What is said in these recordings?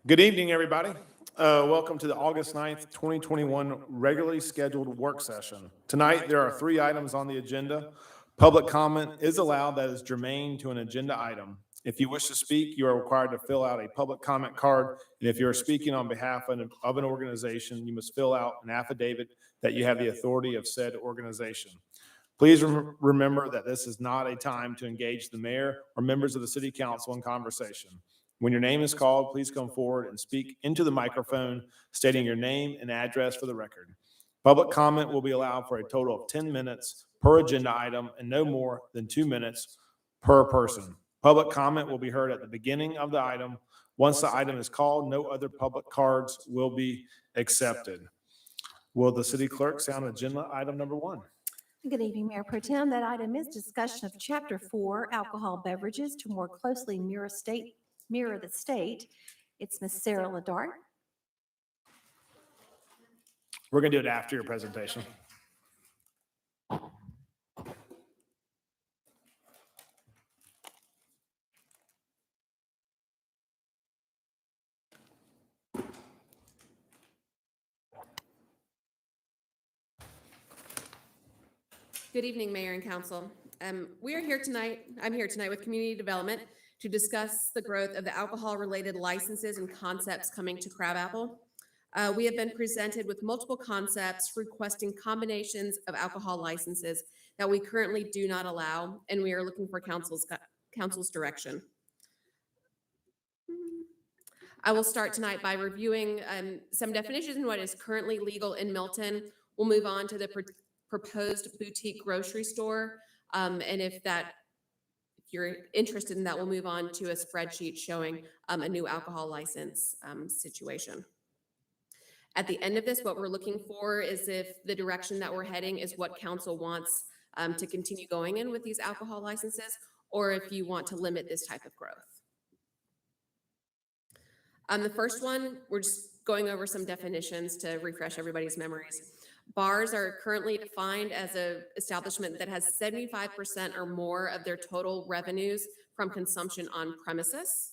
Good evening, everybody. Welcome to the August 9th, 2021 regularly scheduled work session. Tonight, there are 3 items on the agenda. Public comment is allowed that is germane to an agenda item. If you wish to speak, you are required to fill out a public comment card. And if you are speaking on behalf of an organization, you must fill out an affidavit that you have the authority of said organization. Please remember that this is not a time to engage the mayor or members of the city council in conversation. When your name is called, please come forward and speak into the microphone, stating your name and address for the record. Public comment will be allowed for a total of 10 minutes per agenda item and no more than 2 minutes per person. Public comment will be heard at the beginning of the item. Once the item is called, no other public cards will be accepted. Will the city clerk sound agenda item number 1? Good evening, Mayor Pro Tem. That item is discussion of Chapter 4, alcohol beverages to more closely mirror the state. It's Ms. Sarah Ladart. We're going to do it after your presentation. Good evening, Mayor and Council. We are here tonight. I'm here tonight with Community Development to discuss the growth of the alcohol-related licenses and concepts coming to Crabapple. We have been presented with multiple concepts requesting combinations of alcohol licenses that we currently do not allow, and we are looking for council's direction. I will start tonight by reviewing some definitions in what is currently legal in Milton. We'll move on to the proposed boutique grocery store. And if you're interested in that, we'll move on to a spreadsheet showing a new alcohol license situation. At the end of this, what we're looking for is if the direction that we're heading is what council wants to continue going in with these alcohol licenses, or if you want to limit this type of growth. The first one, we're just going over some definitions to refresh everybody's memories. Bars are currently defined as an establishment that has 75% or more of their total revenues from consumption on premises.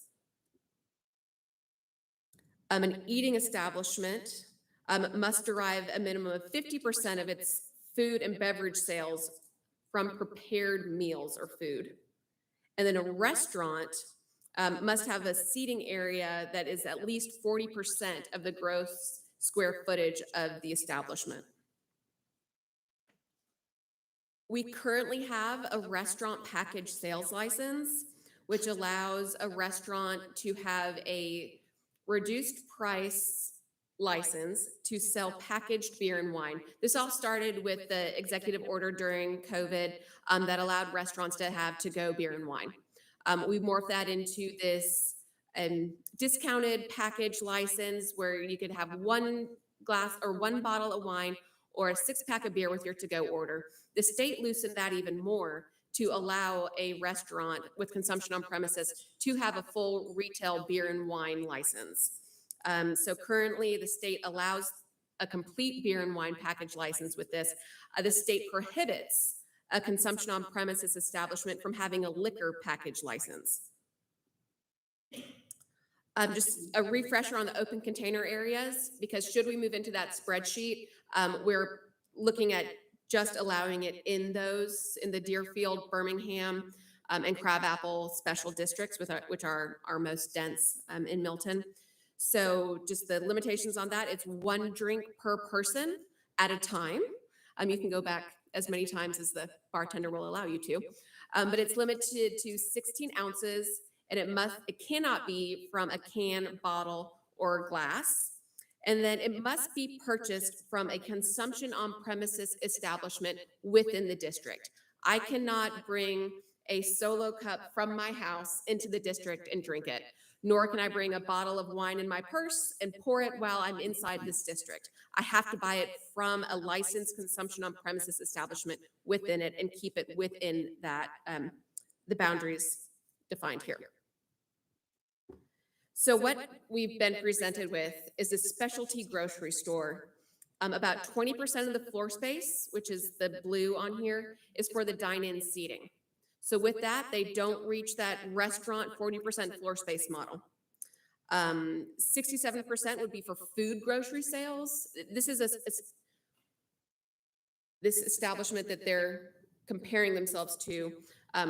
An eating establishment must derive a minimum of 50% of its food and beverage sales from prepared meals or food. And then a restaurant must have a seating area that is at least 40% of the gross square footage of the establishment. We currently have a restaurant package sales license, which allows a restaurant to have a reduced price license to sell packaged beer and wine. This all started with the executive order during COVID that allowed restaurants to have to-go beer and wine. We morphed that into this discounted package license where you could have 1 glass or 1 bottle of wine or a 6-pack of beer with your to-go order. The state loosened that even more to allow a restaurant with consumption on premises to have a full retail beer and wine license. So currently, the state allows a complete beer and wine package license with this. The state prohibits a consumption on premises establishment from having a liquor package license. Just a refresher on the open container areas, because should we move into that spreadsheet, we're looking at just allowing it in the Deerfield, Birmingham, and Crabapple special districts, which are our most dense in Milton. So just the limitations on that, it's 1 drink per person at a time. You can go back as many times as the bartender will allow you to, but it's limited to 16 ounces, and it cannot be from a can, bottle, or glass. And then it must be purchased from a consumption on premises establishment within the district. I cannot bring a solo cup from my house into the district and drink it, nor can I bring a bottle of wine in my purse and pour it while I'm inside this district. I have to buy it from a licensed consumption on premises establishment within it and keep it within that, the boundaries defined here. So what we've been presented with is a specialty grocery store. About 20% of the floor space, which is the blue on here, is for the dine-in seating. So with that, they don't reach that restaurant 40% floor space model. 67% would be for food grocery sales. This is this establishment that they're comparing themselves to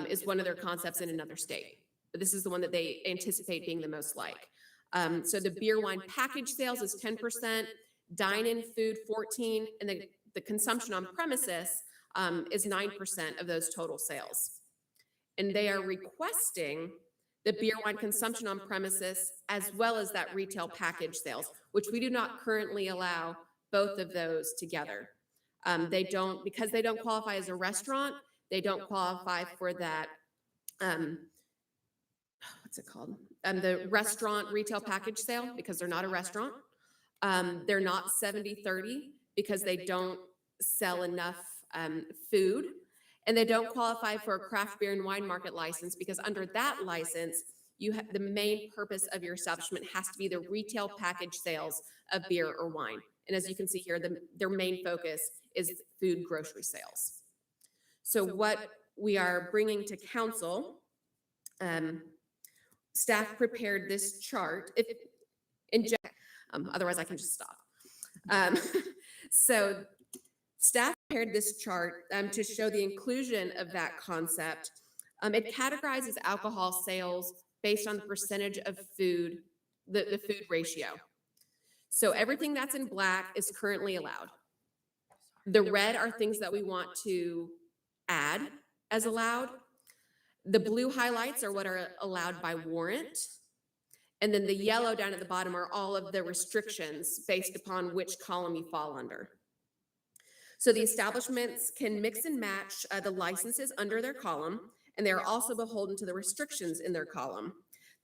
is one of their concepts in another state. But this is the one that they anticipate being the most like. So the beer wine package sales is 10%, dine-in food 14%, and the consumption on premises is 9% of those total sales. And they are requesting the beer wine consumption on premises as well as that retail package sales, which we do not currently allow both of those together. They don't, because they don't qualify as a restaurant, they don't qualify for that, what's it called? The restaurant retail package sale, because they're not a restaurant. They're not 70/30 because they don't sell enough food. And they don't qualify for a craft beer and wine market license because under that license, you have the main purpose of your establishment has to be the retail package sales of beer or wine. And as you can see here, their main focus is food grocery sales. So what we are bringing to council, staff prepared this chart. Otherwise I can just stop. So staff prepared this chart to show the inclusion of that concept. It categorizes alcohol sales based on the percentage of food, the food ratio. So everything that's in black is currently allowed. The red are things that we want to add as allowed. The blue highlights are what are allowed by warrant. And then the yellow down at the bottom are all of the restrictions based upon which column you fall under. So the establishments can mix and match the licenses under their column, and they are also beholden to the restrictions in their column.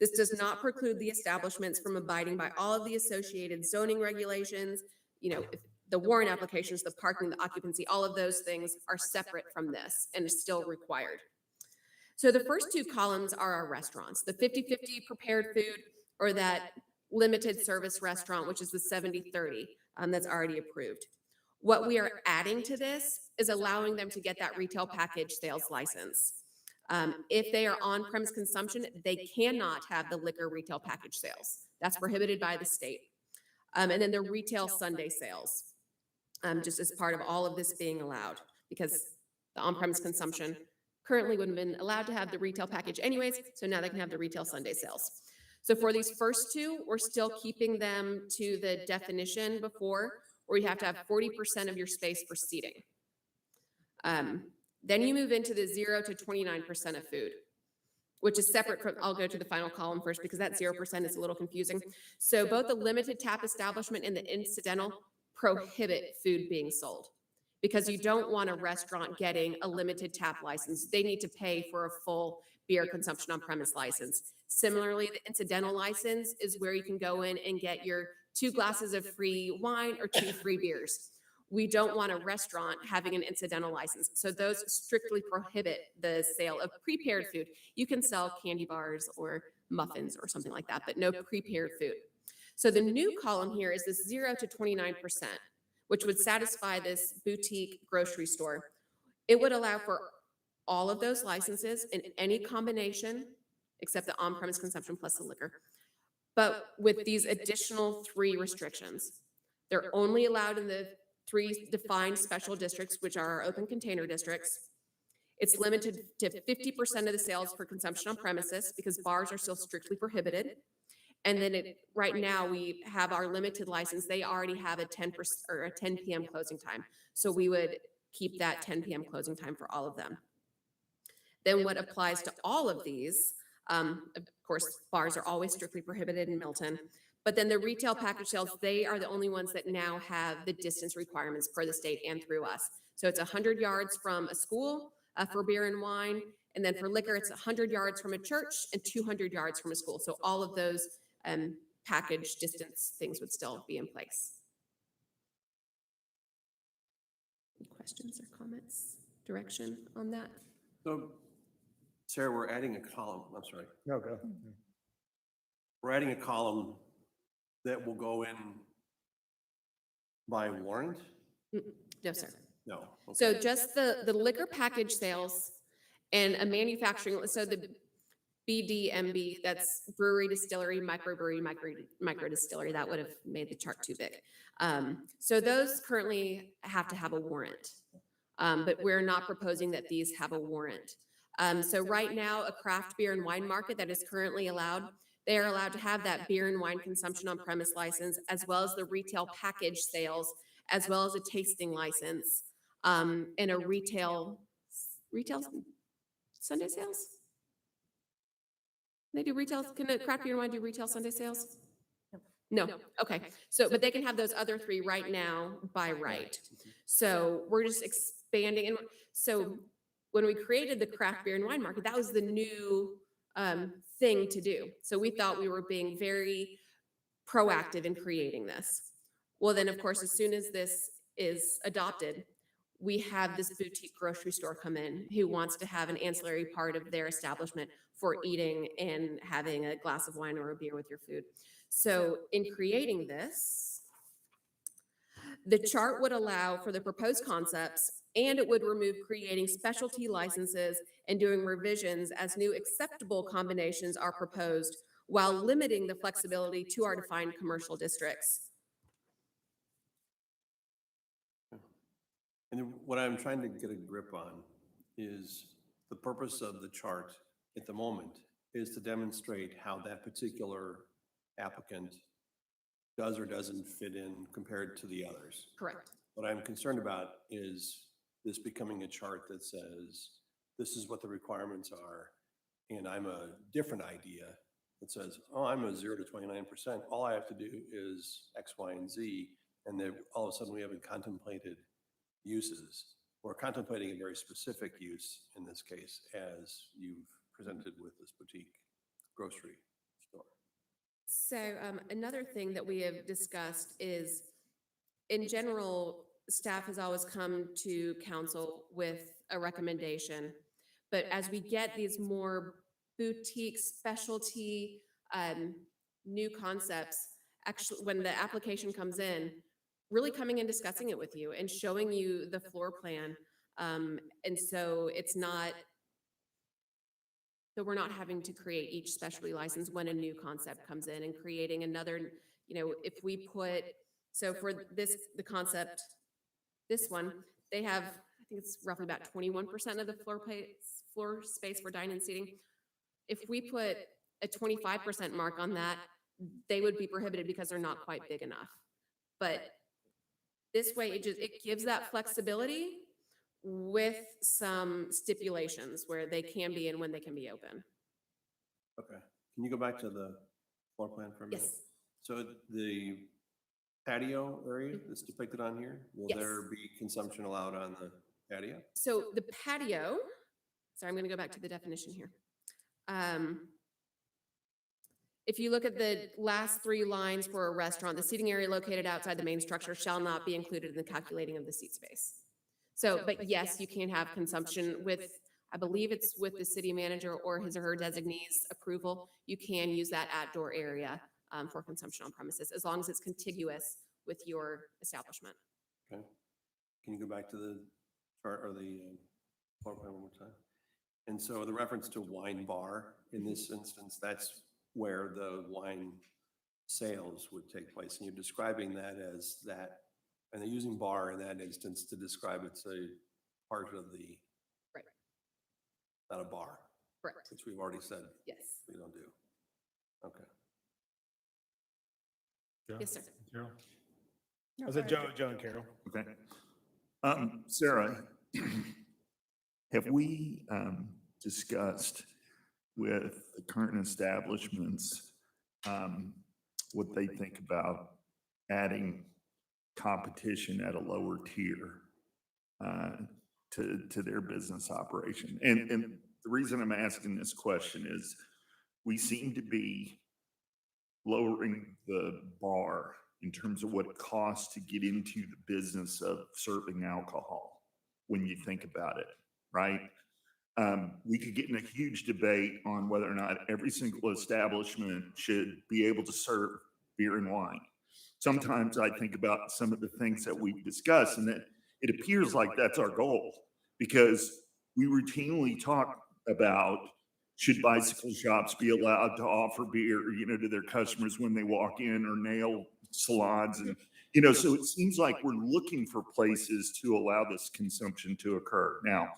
This does not preclude the establishments from abiding by all of the associated zoning regulations. You know, the warrant applications, the parking, the occupancy, all of those things are separate from this and is still required. So the first two columns are our restaurants, the 50/50 prepared food or that limited service restaurant, which is the 70/30 that's already approved. What we are adding to this is allowing them to get that retail package sales license. If they are on-premise consumption, they cannot have the liquor retail package sales. That's prohibited by the state. And then the retail Sunday sales, just as part of all of this being allowed, because the on-premise consumption currently wouldn't have been allowed to have the retail package anyways, so now they can have the retail Sunday sales. So for these first two, we're still keeping them to the definition before, where you have to have 40% of your space for seating. Then you move into the 0 to 29% of food, which is separate from, I'll go to the final column first because that 0% is a little confusing. So both the limited tap establishment and the incidental prohibit food being sold because you don't want a restaurant getting a limited tap license. They need to pay for a full beer consumption on premise license. Similarly, the incidental license is where you can go in and get your 2 glasses of free wine or 2 free beers. We don't want a restaurant having an incidental license. So those strictly prohibit the sale of prepared food. You can sell candy bars or muffins or something like that, but no prepared food. So the new column here is this 0 to 29%, which would satisfy this boutique grocery store. It would allow for all of those licenses in any combination, except the on-premise consumption plus the liquor. But with these additional 3 restrictions, they're only allowed in the 3 defined special districts, which are our open container districts. It's limited to 50% of the sales for consumption on premises because bars are still strictly prohibited. And then right now we have our limited license. They already have a 10% or a 10 p.m. closing time. So we would keep that 10 p.m. closing time for all of them. Then what applies to all of these, of course, bars are always strictly prohibited in Milton. But then the retail package sales, they are the only ones that now have the distance requirements per the state and through us. So it's 100 yards from a school for beer and wine. And then for liquor, it's 100 yards from a church and 200 yards from a school. So all of those package distance things would still be in place. Any questions or comments, direction on that? So, Sarah, we're adding a column, I'm sorry. No, go. We're adding a column that will go in by warrant? No, sir. No. Okay. So just the liquor package sales and a manufacturing, so BDMB, that's brewery, distillery, microbrewery, micro distillery. That would have made the chart too big. So those currently have to have a warrant. But we're not proposing that these have a warrant. So right now, a craft beer and wine market that is currently allowed, they are allowed to have that beer and wine consumption on premise license, as well as the retail package sales, as well as a tasting license, and a retail Sunday sales? They do retail, can a craft beer and wine do retail Sunday sales? No, okay. So, but they can have those other three right now by right. So we're just expanding. And so when we created the craft beer and wine market, that was the new thing to do. So we thought we were being very proactive in creating this. Well, then of course, as soon as this is adopted, we have this boutique grocery store come in who wants to have an ancillary part of their establishment for eating and having a glass of wine or a beer with your food. So in creating this, the chart would allow for the proposed concepts, and it would remove creating specialty licenses and doing revisions as new acceptable combinations are proposed, while limiting the flexibility to our defined commercial districts. And what I'm trying to get a grip on is the purpose of the chart at the moment is to demonstrate how that particular applicant does or doesn't fit in compared to the others. Correct. What I'm concerned about is this becoming a chart that says, this is what the requirements are, and I'm a different idea that says, oh, I'm a 0 to 29%. All I have to do is X, Y, and Z, and then all of a sudden we haven't contemplated uses. We're contemplating a very specific use in this case, as you've presented with this boutique grocery store. So another thing that we have discussed is, in general, staff has always come to council with a recommendation. But as we get these more boutique specialty new concepts, actually, when the application comes in, really coming and discussing it with you and showing you the floor plan. And so it's not, so we're not having to create each specialty license when a new concept comes in and creating another, if we put, so for this, the concept, this one, they have, I think it's roughly about 21% of the floor space for dining and seating. If we put a 25% mark on that, they would be prohibited because they're not quite big enough. But this way, it gives that flexibility with some stipulations where they can be and when they can be open. Okay, can you go back to the floor plan for a minute? Yes. So the patio area that's depicted on here, will Yes. there be consumption allowed on the patio? So the patio, sorry, I'm going to go back to the definition here. If you look at the last three lines for a restaurant, the seating area located outside the main structure shall not be included in the calculating of the seat space. So, but yes, you can have consumption with, I believe it's with the city manager or his or her designee's approval. You can use that outdoor area for consumption on premises, as long as it's contiguous with your establishment. Okay, can you go back to the chart or the floor plan one more time? And so the reference to wine bar, in this instance, that's where the wine sales would take place. And you're describing that as that, and they're using bar in that instance to describe it's a part of the, Right. Not a bar, Correct. which we've already said Yes. we don't do. Okay. Joe? Yes, sir. Carol? I said Joe and Carol. Okay. Sarah, have we discussed with the current establishments what they think about adding competition at a lower tier to their business operation? And the reason I'm asking this question is we seem to be lowering the bar in terms of what it costs to get into the business of serving alcohol when you think about it, right? We could get in a huge debate on whether or not every single establishment should be able to serve beer and wine. Sometimes I think about some of the things that we've discussed, and that it appears like that's our goal, because we routinely talk about should bicycle shops be allowed to offer beer, to their customers when they walk in, or nail salons? And, so it seems like we're looking for places to allow this consumption to occur. Now,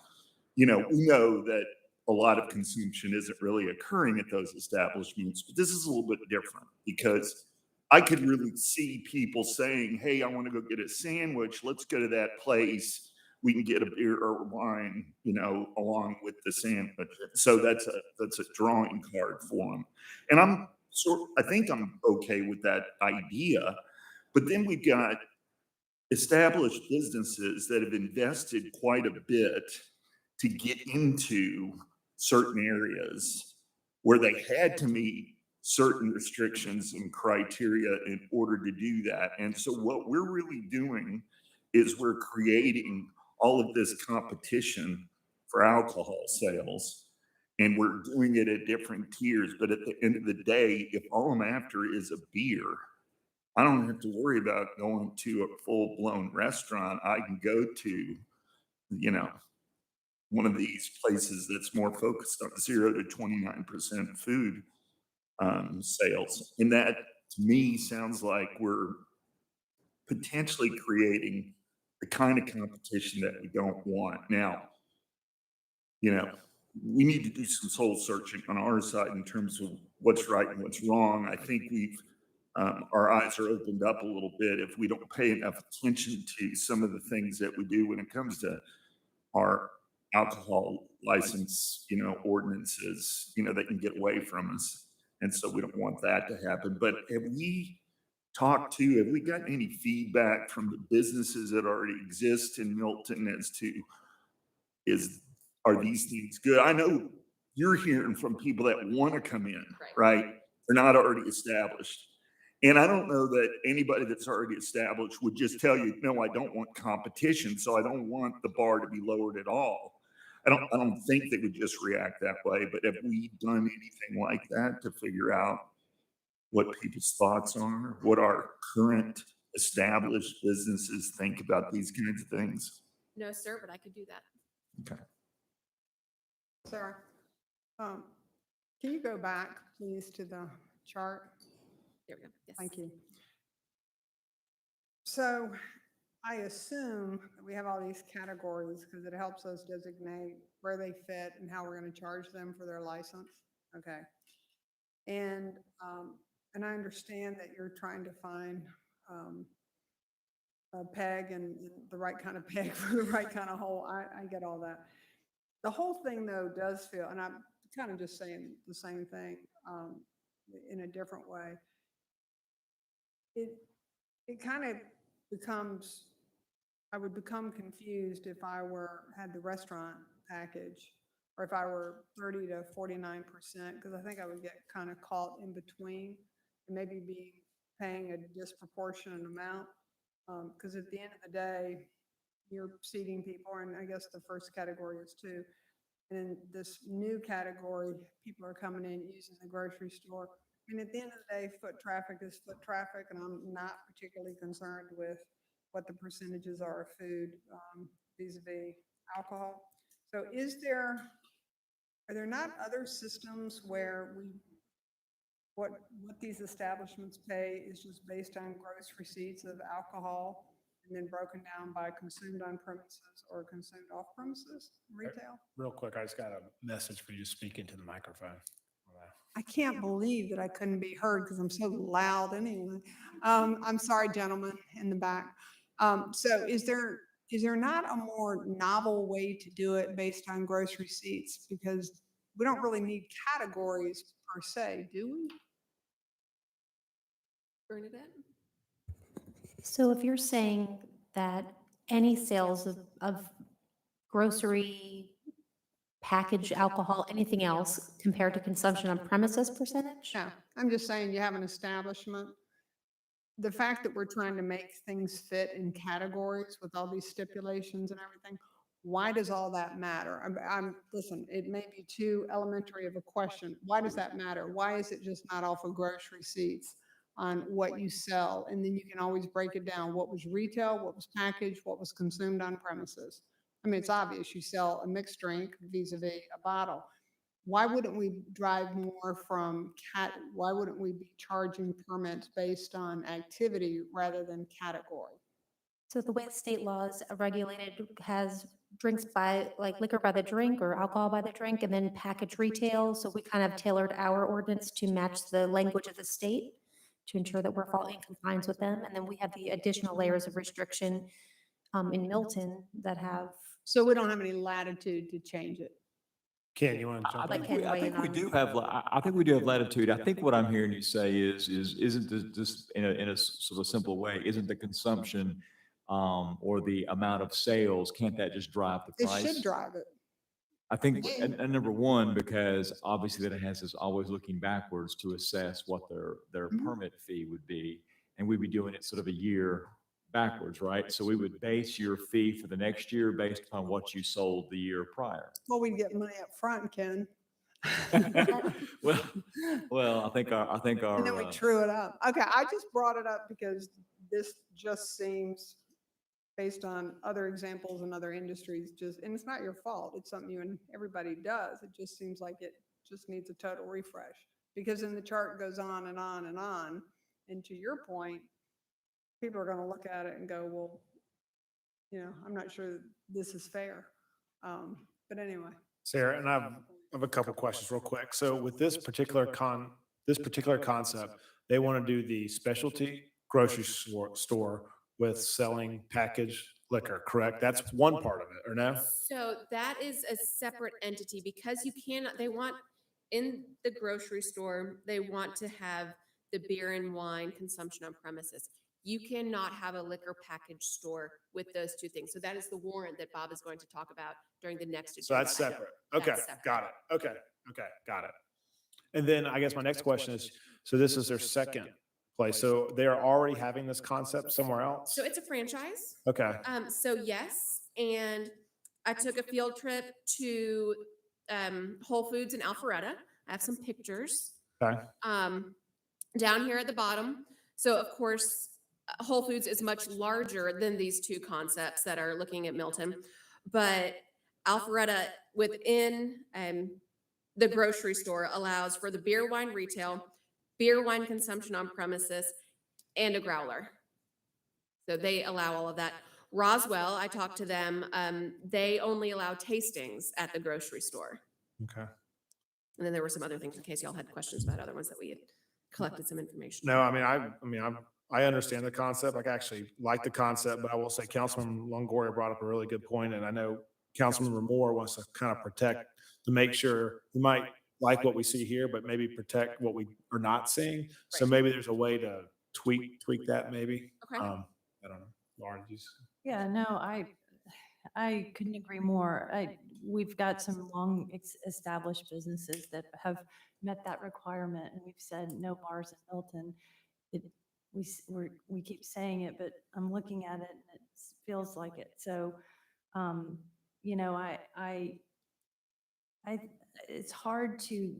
we know that a lot of consumption isn't really occurring at those establishments, but this is a little bit different because I could really see people saying, hey, I want to go get a sandwich. Let's go to that place. We can get a beer or wine, along with the sandwich. So that's a drawing card for them. And I think I'm okay with that idea. But then we've got established businesses that have invested quite a bit to get into certain areas where they had to meet certain restrictions and criteria in order to do that. And so what we're really doing is we're creating all of this competition for alcohol sales, and we're doing it at different tiers. But at the end of the day, if all I'm after is a beer, I don't have to worry about going to a full-blown restaurant. I can go to, one of these places that's more focused on 0 to 29% food sales. And that, to me, sounds like we're potentially creating the kind of competition that we don't want. Now, we need to do some soul searching on our side in terms of what's right and what's wrong. I think our eyes are opened up a little bit if we don't pay enough attention to some of the things that we do when it comes to our alcohol license, ordinances, that can get away from us. And so we don't want that to happen. But have we gotten any feedback from the businesses that already exist in Milton as to, are these things good? I know you're hearing from people that want to come in, right? They're not already established. And I don't know that anybody that's already established would just tell you, no, I don't want competition, so I don't want the bar to be lowered at all. I don't think they would just react that way. But have we done anything like that to figure out what people's thoughts are, what our current established businesses think about these kinds of things? No, sir, but I could do that. Okay. Sarah, can you go back, please, to the chart? There we go. Yes. Thank you. So I assume that we have all these categories because it helps us designate where they fit and how we're going to charge them for their license. Okay. And I understand that you're trying to find a peg and the right kind of peg for the right kind of hole. I get all that. The whole thing, though, does feel, and I'm kind of just saying the same thing in a different way. It kind of becomes, I would become confused if I had the restaurant package, or if I were 30 to 49%, because I think I would get kind of caught in between and maybe paying a disproportionate amount. Because at the end of the day, you're seating people, and I guess the first category is too. And in this new category, people are coming in using the grocery store. And at the end of the day, foot traffic is foot traffic, and I'm not particularly concerned with what the percentages are of food vis-a-vis alcohol. So are there not other systems where what these establishments pay is just based on gross receipts of alcohol and then broken down by consumed on premises or consumed off premises retail? Real quick, I just got a message for you to speak into the microphone. I can't believe that I couldn't be heard because I'm so loud anyway. I'm sorry, gentlemen in the back. So is there not a more novel way to do it based on gross receipts? Because we don't really need categories per se, do we? Bernadette? So if you're saying that any sales of grocery, packaged alcohol, anything else compared to consumption on premises percentage? No, I'm just saying you have an establishment. The fact that we're trying to make things fit in categories with all these stipulations and everything, why does all that matter? Listen, it may be too elementary of a question. Why does that matter? Why is it just not off of gross receipts on what you sell? And then you can always break it down. What was retail, what was packaged, what was consumed on premises? I mean, it's obvious you sell a mixed drink vis-a-vis a bottle. why wouldn't we drive more from why wouldn't we be charging permits based on activity rather than category? So the way the state laws are regulated has drinks by, like liquor by the drink or alcohol by the drink, and then package retail. So we kind of tailored our ordinance to match the language of the state to ensure that we're in compliance with them. And then we have the additional layers of restriction in Milton that have, So we don't have any latitude to change it. Ken, you want to I jump Like in? Ken I weigh think in we on- do have, I think we do have latitude. I think what I'm hearing you say isn't this in a sort of simple way, isn't the consumption or the amount of sales, can't that just drive the It price? should drive it. I think, and number one, because obviously that has us always looking backwards to assess what their Mhm. permit fee would be. And we'd be doing it sort of a year backwards, right? So we would base your fee for the next year based upon what you sold the year prior. Well, we get money up front, Ken. Well, I think our, And then we true it up. Okay, I just brought it up because this just seems, based on other examples in other industries, and it's not your fault, it's something you and everybody does. It just seems like it just needs a total refresh. Because then the chart goes on and on and on. And to your point, people are gonna look at it and go, well, I'm not sure this is fair. But anyway. Sarah, and I have a couple questions real quick. So with this particular concept, they want to do the specialty grocery store with selling packaged liquor, correct? That's one part of it, or no? So that is a separate entity because they want, in the grocery store, they want to have the beer and wine consumption on premises. You cannot have a liquor package store with those two things. So that is the warrant that Bob is going to talk about during the next. So that's agenda item. separate. Okay, That's separate. got it. Okay, got it. And then I guess my next question is, so this is their second place. So they are already having this concept somewhere else? So it's a franchise. Okay, So yes, and I took a field trip to Whole Foods in Alpharetta. I have some pictures okay. down here at the bottom. So of course, Whole Foods is much larger than these two concepts that are looking at Milton, but Alpharetta within the grocery store allows for the beer wine retail, beer wine consumption on premises, and a growler. So they allow all of that. Roswell, I talked to them, they only allow tastings at the grocery store. Okay. And then there were some other things in case y'all had questions about other ones that we had collected some information. No, I understand the concept. I actually like the concept, but I will say Councilman Longoria brought up a really good point, and I know Councilmember Moore wants to kind of protect, to make sure, we might like what we see here, but maybe protect what we are not seeing. So Right. maybe there's a way to tweak that maybe. Okay. I don't know. Lauren, did you? Yeah, no, I couldn't agree more. We've got some long established businesses that have met that requirement, and we've said no bars in Milton. We keep saying it, but I'm looking at it and it feels like it. So, it's hard to,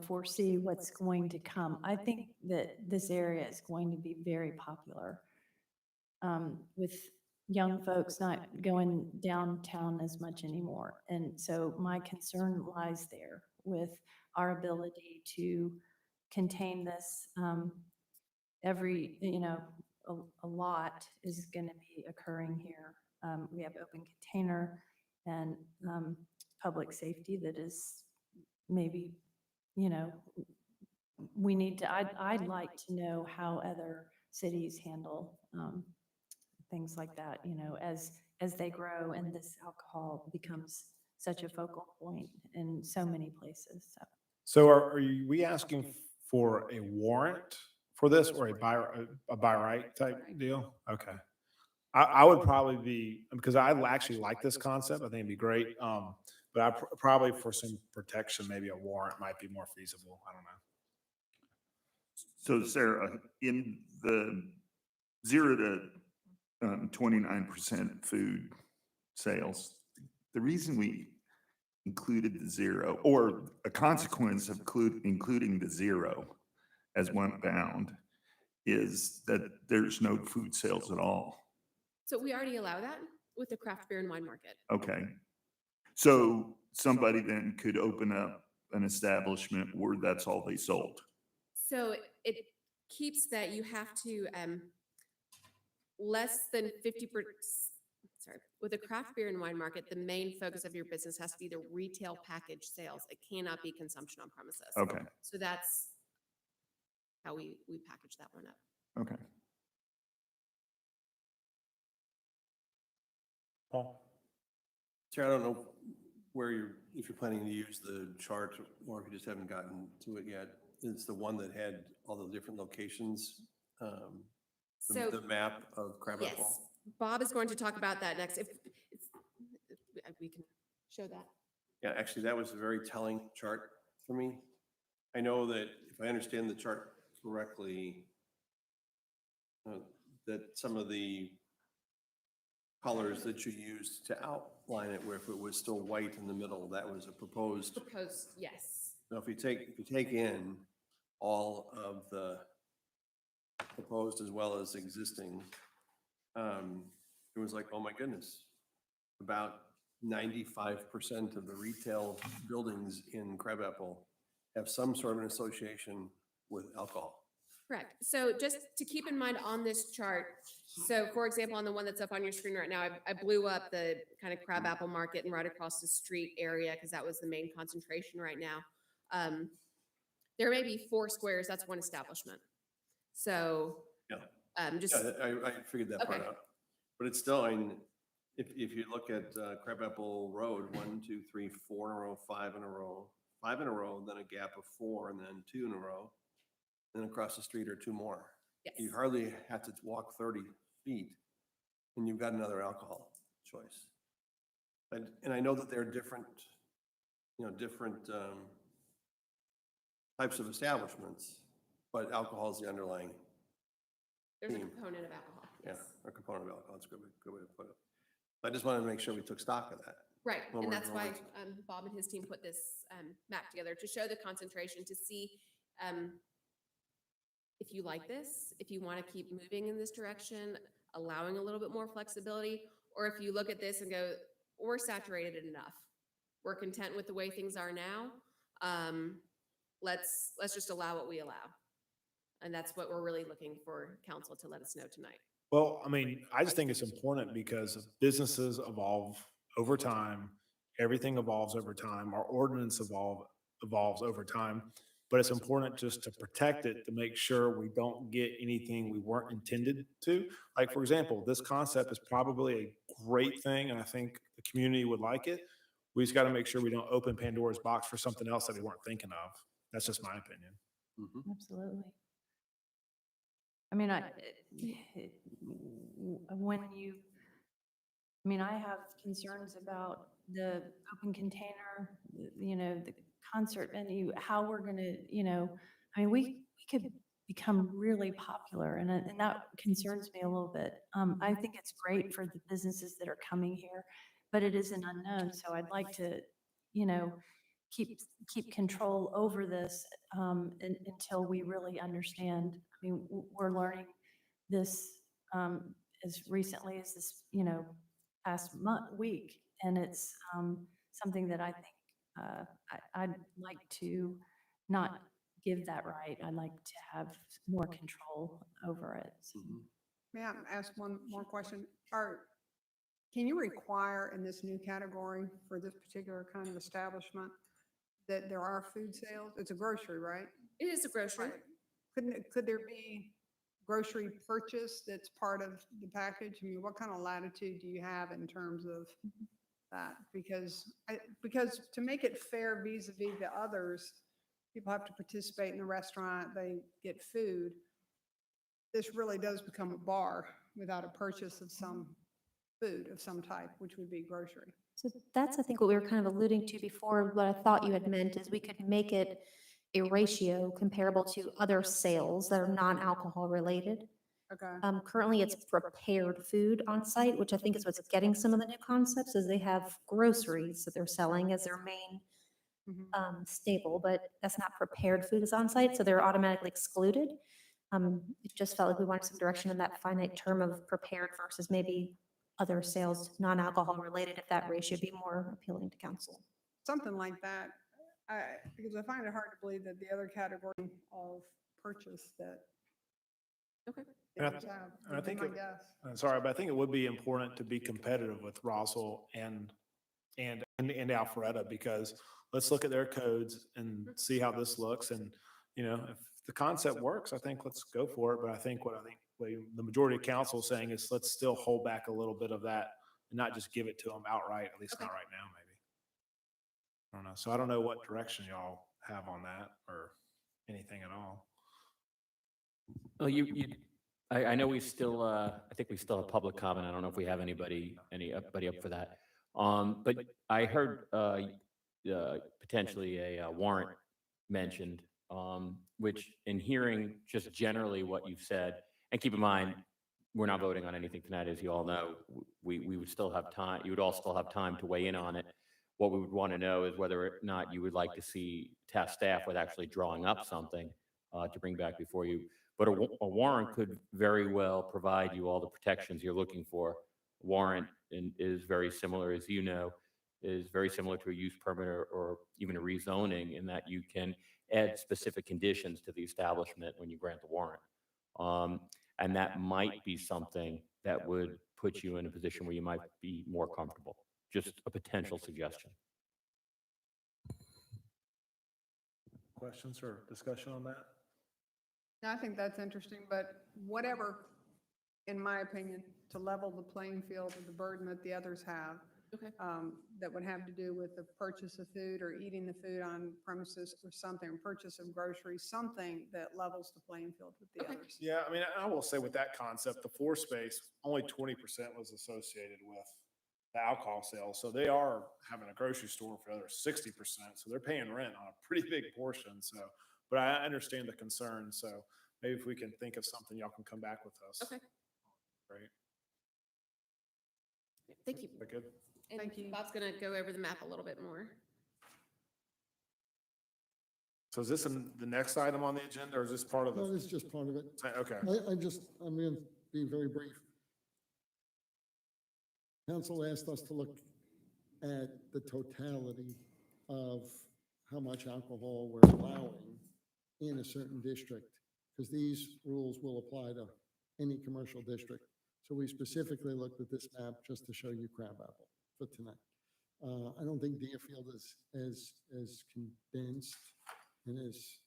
foresee what's going to come. I think that this area is going to be very popular with young folks not going downtown as much anymore. And so my concern lies there with our ability to contain this. A lot is going to be occurring here. We have open container and public safety that is maybe, we need to, I'd like to know how other cities handle things like that, as they grow and this alcohol becomes such a focal point in so many places. So are we asking for a warrant for this or a buy right type deal? Okay. I would probably be, because I actually like this concept. I think it'd be great. But I probably for some protection, maybe a warrant might be more feasible. I don't know. So Sarah, in the 0 to 29% food sales, the reason we included the 0, or a consequence of including the 0 as one bound, is that there's no food sales at all. So we already allow that with the craft beer and wine market. Okay. So somebody then could open up an establishment where that's all they sold. So it keeps that you have to, less than 50%, sorry, with a craft beer and wine market, the main focus of your business has to be the retail package sales. It cannot be consumption on premises. Okay, So that's how we package that one up. okay. Paul? Sarah, I don't know where if you're planning to use the chart or if you just haven't gotten to it yet. It's the one that had all the different locations, So, the map of Crabapple. yes, Bob is going to talk about that next. If we can show that. Yeah, actually, that was a very telling chart for me. I know that if I understand the chart correctly, that some of the colors that you used to outline it, where if it was still white in the middle, that was a proposed. Proposed, yes. Now, if you take in all of the proposed as well as existing, it was like, oh my goodness, about 95% of the retail buildings in Crabapple have some sort of an association with alcohol. Correct. So just to keep in mind on this chart, so for example, on the one that's up on your screen right now, I blew up the kind of Crabapple Market and right across the street area because that was the main concentration right now. There may be 4 squares, that's one establishment. So Yeah. just, Yeah, I figured that part Okay. out. But it's still, I mean, if you look at Crabapple Road, 1, 2, 3, 4 in a row, 5 in a row, 5 in a row, then a gap of 4, and then 2 in a row. Then across the street are 2 more. yes. You hardly have to walk 30 feet and you've got another alcohol choice. And I know that there are different, different types of establishments, but alcohol is the underlying, There's a theme. component of alcohol. yeah, Yes. or component of alcohol. It's a good way to put it. I just wanted to make sure we took stock of that. Right, Well, and we're that's why going Bob and his team put this map together to show the concentration, to see if you like this, if you want to keep moving in this direction, allowing a little bit more flexibility, or if you look at this and go, we're saturated enough. We're content with the way things are now. Let's just allow what we allow. And that's what we're really looking for council to let us know tonight. Well, I mean, I just think it's important because businesses evolve over time. Everything evolves over time. Our ordinance evolves over time. But it's important just to protect it, to make sure we don't get anything we weren't intended to. Like, for example, this concept is probably a great thing, and I think the community would like it. We just got to make sure we don't open Pandora's box for something else that we weren't thinking of. That's just my opinion. Mhm. Absolutely. I mean, I have concerns about the open container, the concert venue, how we're gonna, we could become really popular and that concerns me a little bit. I think it's great for the businesses that are coming here, but it is an unknown. So I'd like to, keep control over this, until we really understand. I mean, we're learning this, as recently as this, past week. And it's something that I think I'd like to not give that right. I'd like to have more control over it. Mhm. May I ask one more question? Can you require in this new category for this particular kind of establishment that there are food sales? It's a grocery, right? It is a grocery. Could there be grocery purchase that's part of the package? I mean, what kind of latitude do you have in terms of that? Because to make it fair vis-a-vis the others, people have to participate in the restaurant, they get food. This really does become a bar without a purchase of some food of some type, which would be grocery. So that's, I think, what we were kind of alluding to before. What I thought you had meant is we could make it a ratio comparable to other sales that are non-alcohol related. Okay. Currently, it's prepared food on site, which I think is what's getting some of the new concepts, is they have groceries that they're selling as their main Mhm. staple, but that's not prepared food is on site, so they're automatically excluded. It just felt like we wanted some direction in that finite term of prepared versus maybe other sales, non-alcohol related, if that ratio be more appealing to council. Something like that. Because I find it hard to believe that the other category of purchase that Okay. And I- dealers have and I would be think my it- guess. I'm sorry, but I think it would be important to be competitive with Rossell and Alpharetta, because let's look at their codes and see how this looks. And, you know, if the concept works, I think let's go for it. But I think what the majority of council is saying is let's still hold back a little bit of that and not just give it to them outright, at least not right now, maybe. I don't know. So I don't know what direction y'all have on that or anything at all. Well, I know we still, I think we still have public comment. I don't know if we have anybody up for that. But I heard, potentially a warrant mentioned, which in hearing just generally what you've said, and keep in mind, we're not voting on anything tonight, as you all know. We would still have time, you would all still have time to weigh in on it. What we would want to know is whether or not you would like to see task staff with actually drawing up something to bring back before you. But a warrant could very well provide you all the protections you're looking for. Warrant is very similar, as you know, is very similar to a use permit or even a rezoning, in that you can add specific conditions to the establishment when you grant the warrant. And that might be something that would put you in a position where you might be more comfortable. Just a potential suggestion. Questions or discussion on that? Yeah, I think that's interesting, but whatever, in my opinion, to level the playing field of the burden that the others have. Okay. That would have to do with the purchase of food or eating the food on premises or something, or purchase of groceries, something that levels the playing field with the Okay. others. Yeah, I mean, I will say with that concept, the floor space, only 20% was associated with the alcohol sales. So they are having a grocery store for the other 60%. So they're paying rent on a pretty big portion. So, but I understand the concern. So maybe if we can think of something, y'all can come back with us. Okay. Great. Thank you. Is that good? And Thank you. Bob's going to go over the map a little bit more. So is this the next item on the agenda, or is this part of No, the? this is just part of it. Okay. I'm going to be very brief. Council asked us to look at the totality of how much alcohol we're allowing in a certain district, because these rules will apply to any commercial district. So we specifically looked at this map just to show you Crabapple for tonight. I don't think Deerfield is as condensed and as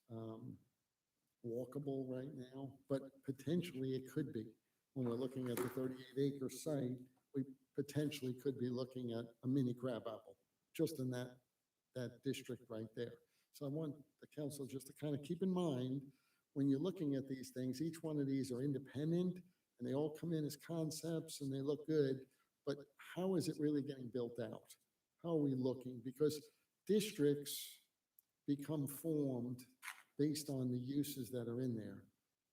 walkable right now, but potentially it could be. When we're looking at the 38-acre site, we potentially could be looking at a mini Crabapple just in that district right there. So I want the council just to kind of keep in mind, when you're looking at these things, each one of these are independent and they all come in as concepts and they look good, but how is it really getting built out? How are we looking? Because districts become formed based on the uses that are in there,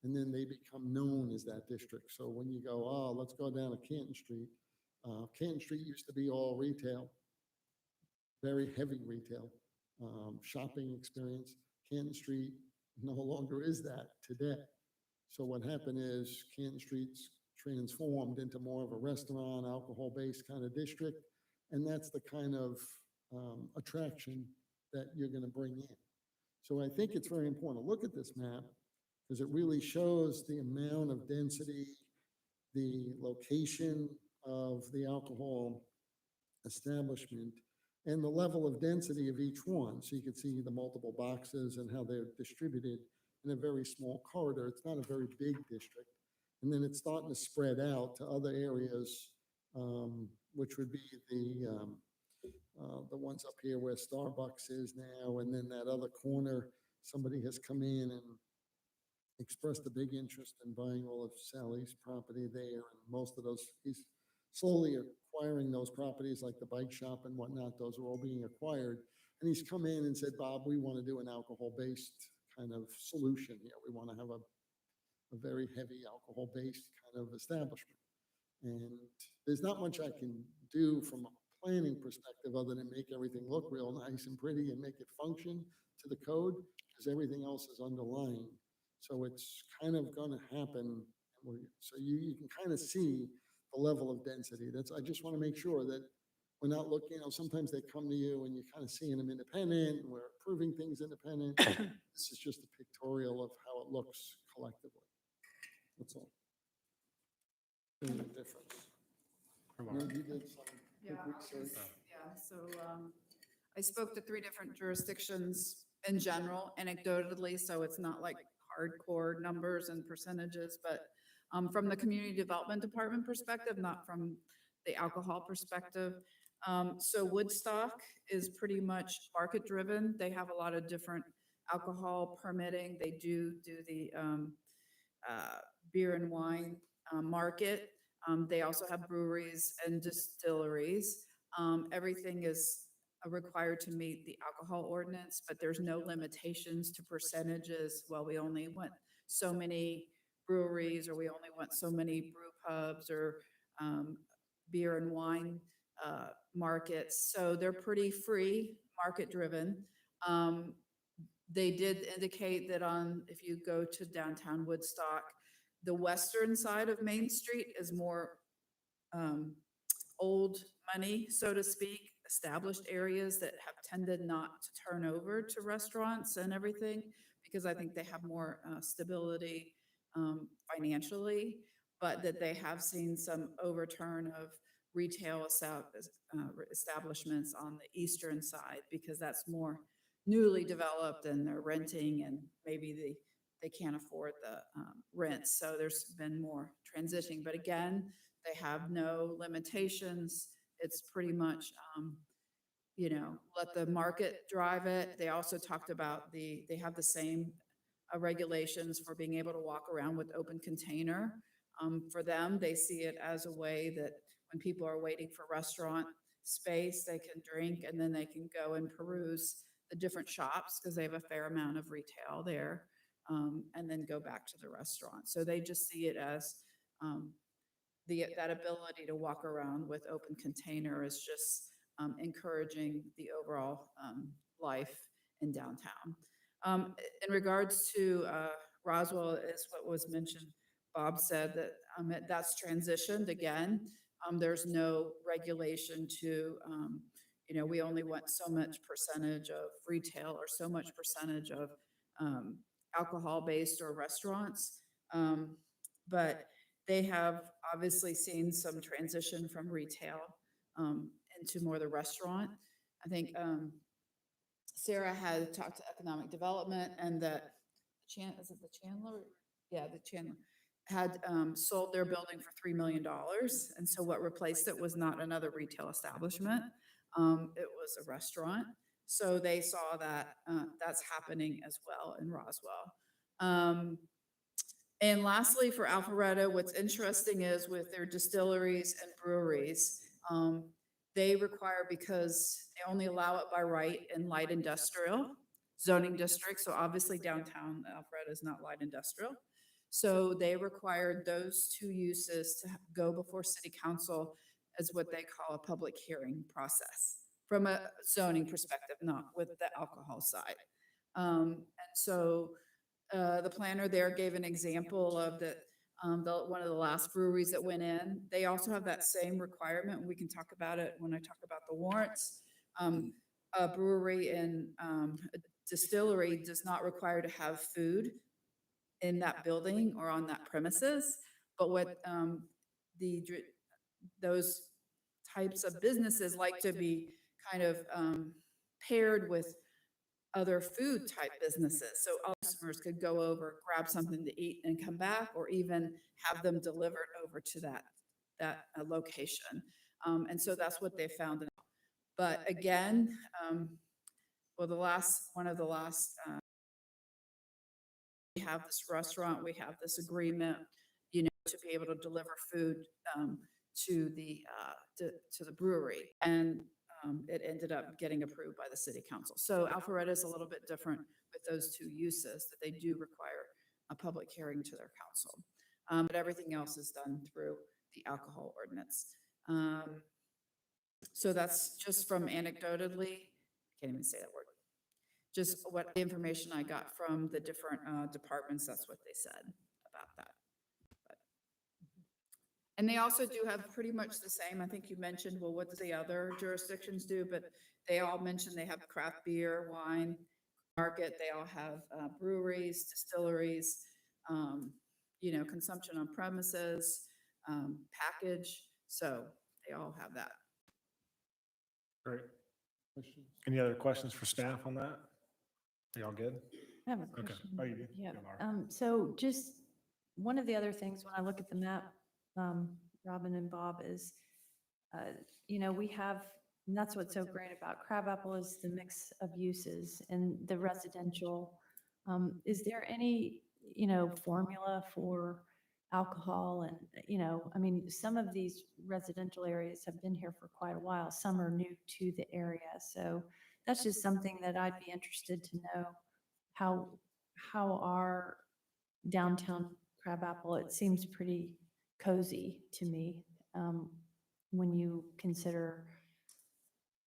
and then they become known as that district. So when you go, oh, let's go down to Canton Street. Canton Street used to be all retail, very heavy retail, shopping experience. Canton Street no longer is that today. So what happened is Canton Street's transformed into more of a restaurant, alcohol-based kind of district, and that's the kind of attraction that you're going to bring in. So I think it's very important to look at this map because it really shows the amount of density, the location of the alcohol establishment, and the level of density of each one. So you can see the multiple boxes and how they're distributed in a very small corridor. It's not a very big district. And then it's starting to spread out to other areas, which would be the ones up here where Starbucks is now. And then that other corner, somebody has come in and expressed a big interest in buying all of Sally's property there. And most of those, he's slowly acquiring those properties like the bike shop and whatnot. Those are all being acquired. And he's come in and said, Bob, we want to do an alcohol-based kind of solution here. We want to have a very heavy alcohol-based kind of establishment. And there's not much I can do from a planning perspective other than make everything look real nice and pretty and make it function to the code, because everything else is underlying. So it's kind of going to happen. So you can kind of see the level of density. I just want to make sure that we're not looking, sometimes they come to you and you're kind of seeing them independent, and we're approving things independent. This is just a pictorial of how it looks collectively. That's all. There's a difference. You did some Yeah, quick research. so I spoke to 3 different jurisdictions in general, anecdotally, so it's not like hardcore numbers and percentages, but from the community development department perspective, not from the alcohol perspective. So Woodstock is pretty much market driven. They have a lot of different alcohol permitting. They do the beer and wine market. They also have breweries and distilleries. Everything is required to meet the alcohol ordinance, but there's no limitations to percentages. Well, we only want so many breweries, or we only want so many brew pubs, or beer and wine markets. So they're pretty free, market driven. They did indicate that if you go to downtown Woodstock, the western side of Main Street is more old money, so to speak, established areas that have tended not to turn over to restaurants and everything, because I think they have more stability financially, but that they have seen some overturn of retail establishments on the eastern side, because that's more newly developed and they're renting, and maybe they can't afford the rent. So there's been more transitioning, but again, they have no limitations. It's pretty much, let the market drive it. They also talked about they have the same regulations for being able to walk around with open container. For them, they see it as a way that when people are waiting for restaurant space, they can drink, and then they can go and peruse the different shops, because they have a fair amount of retail there, and then go back to the restaurant. So they just see it as that ability to walk around with open container is just encouraging the overall life in downtown. In regards to Roswell, is what was mentioned. Bob said that that's transitioned again. There's no regulation to, we only want so much percentage of retail or so much percentage of alcohol-based or restaurants. But they have obviously seen some transition from retail into more the restaurant. I think Sarah had talked to economic development, and that is it the Chandler? Yeah, the Chandler had sold their building for $3 million. And so what replaced it was not another retail establishment. It was a restaurant. So they saw that that's happening as well in Roswell. And lastly, for Alpharetta, what's interesting is with their distilleries and breweries, they require, because they only allow it by right in light industrial zoning districts. So obviously downtown Alpharetta is not light industrial. So they required those 2 uses to go before city council as what they call a public hearing process from a zoning perspective, not with the alcohol side. And so the planner there gave an example of one of the last breweries that went in. They also have that same requirement. We can talk about it when I talk about the warrants. A brewery and a distillery does not require to have food in that building or on that premises. But what those types of businesses like to be kind of paired with other food type businesses. So customers could go over, grab something to eat and come back, or even have them delivered over to that location. And so that's what they found. But again, well, one of the last, we have this restaurant, we have this agreement, to be able to deliver food to the brewery. And it ended up getting approved by the city council. So Alpharetta is a little bit different with those 2 uses, that they do require a public hearing to their council. But everything else is done through the alcohol ordinance. So that's just from anecdotally, can't even say that word. Just what information I got from the different departments, that's what they said about that. And they also do have pretty much the same, I think you mentioned, well, what do the other jurisdictions do? But they all mention they have craft beer, wine, market, they all have breweries, distilleries, consumption on premises, package, so they all have that. Great. Questions? Any other questions for staff on that? Are y'all good? I have a Okay. question. Oh, you do? Yeah. Go, Laura. So just one of the other things when I look at the map, Robin and Bob, is, we have, and that's what's so great about Crabapple is the mix of uses and the residential. Is there any, formula for alcohol? And, some of these residential areas have been here for quite a while. Some are new to the area. So that's just something that I'd be interested to know, how our downtown Crabapple, it seems pretty cozy to me, when you consider,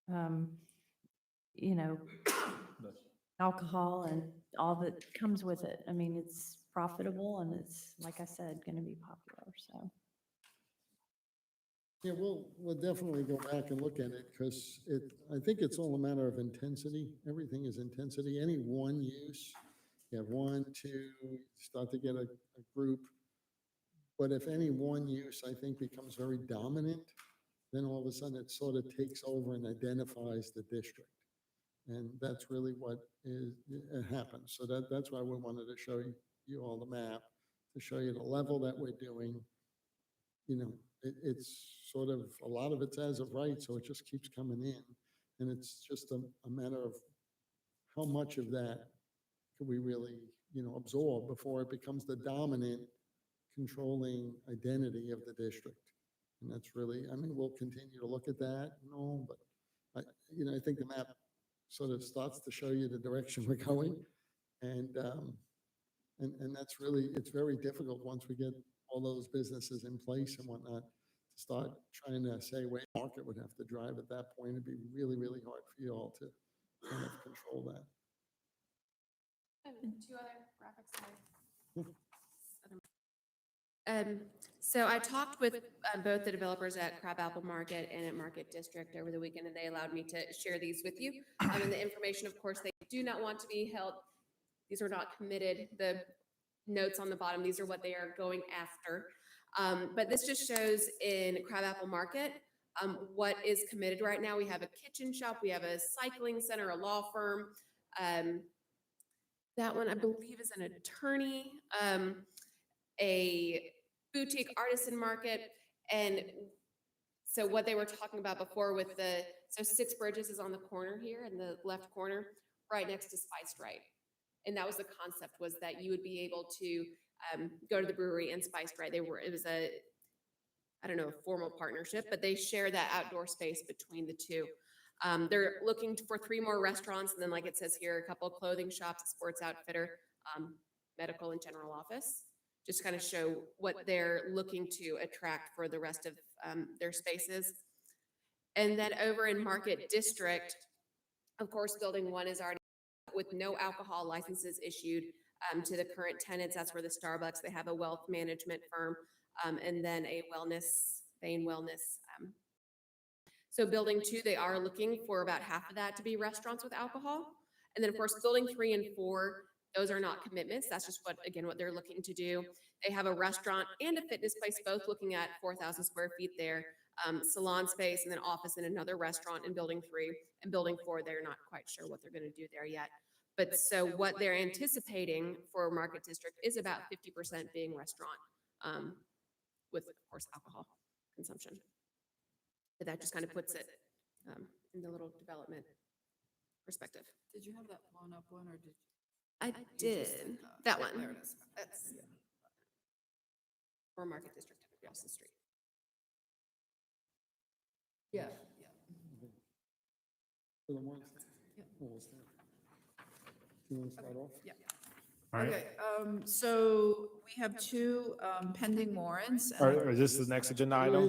you know, alcohol and all that comes with it. I mean, it's profitable and it's, like I said, going to be popular, so. Yeah, we'll definitely go back and look at it because I think it's all a matter of intensity. Everything is intensity. Any one use, you have one, two, start to get a group. But if any one use, I think, becomes very dominant, then all of a sudden it sort of takes over and identifies the district. And that's really what happens. So that's why we wanted to show you all the map, to show you the level that we're doing. It's sort of, a lot of it's as of right, so it just keeps coming in. And it's just a matter of how much of that can we really, absorb before it becomes the dominant controlling identity of the district. And that's really, we'll continue to look at that and all, but I think the map sort of starts to show you the direction we're going. And that's really, it's very difficult once we get all those businesses in place and whatnot, to start trying to say, wait, market would have to drive at that point. It'd be really, really hard for you all to kind of control that. Two other graphics. So I talked with both the developers at Crabapple Market and at Market District over the weekend, and they allowed me to share these with you. And the information, of course, they do not want to be held. These are not committed. The notes on the bottom, these are what they are going after. But this just shows in Crabapple Market what is committed right now. We have a kitchen shop, we have a cycling center, a law firm. That one, I believe, is an attorney, a boutique artisan market. And so what they were talking about before with so Six Bridges is on the corner here in the left corner, right next to Spiced Right. And that was the concept, was that you would be able to go to the brewery and Spiced Right. It was a formal partnership, but they share that outdoor space between the two. They're looking for 3 more restaurants, and then, like it says here, a couple of clothing shops, a sports outfitter, medical and general office. Just kind of show what they're looking to attract for the rest of their spaces. And then over in Market District, of course, building 1 is already with no alcohol licenses issued to the current tenants. That's where the Starbucks, they have a wealth management firm, and then a Bain Wellness. So building 2, they are looking for about half of that to be restaurants with alcohol. And then, of course, building 3 and 4, those are not commitments. That's just what they're looking to do. They have a restaurant and a fitness place, both looking at 4,000 square feet there, salon space, and then office and another restaurant in building 3. And building 4, they're not quite sure what they're going to do there yet. But so what they're anticipating for Market District is about 50% being restaurant, with, of course, alcohol consumption. But that just kind of puts it in the little development perspective. Did you have that blown up one, or did you? I did. That one. There it is. That's for Market District across the street. Yeah. For the ones that- almost there. Do you want to start off? Yeah. All right. Okay, so we have 2 pending warrants. and- Or is this the next agenda item?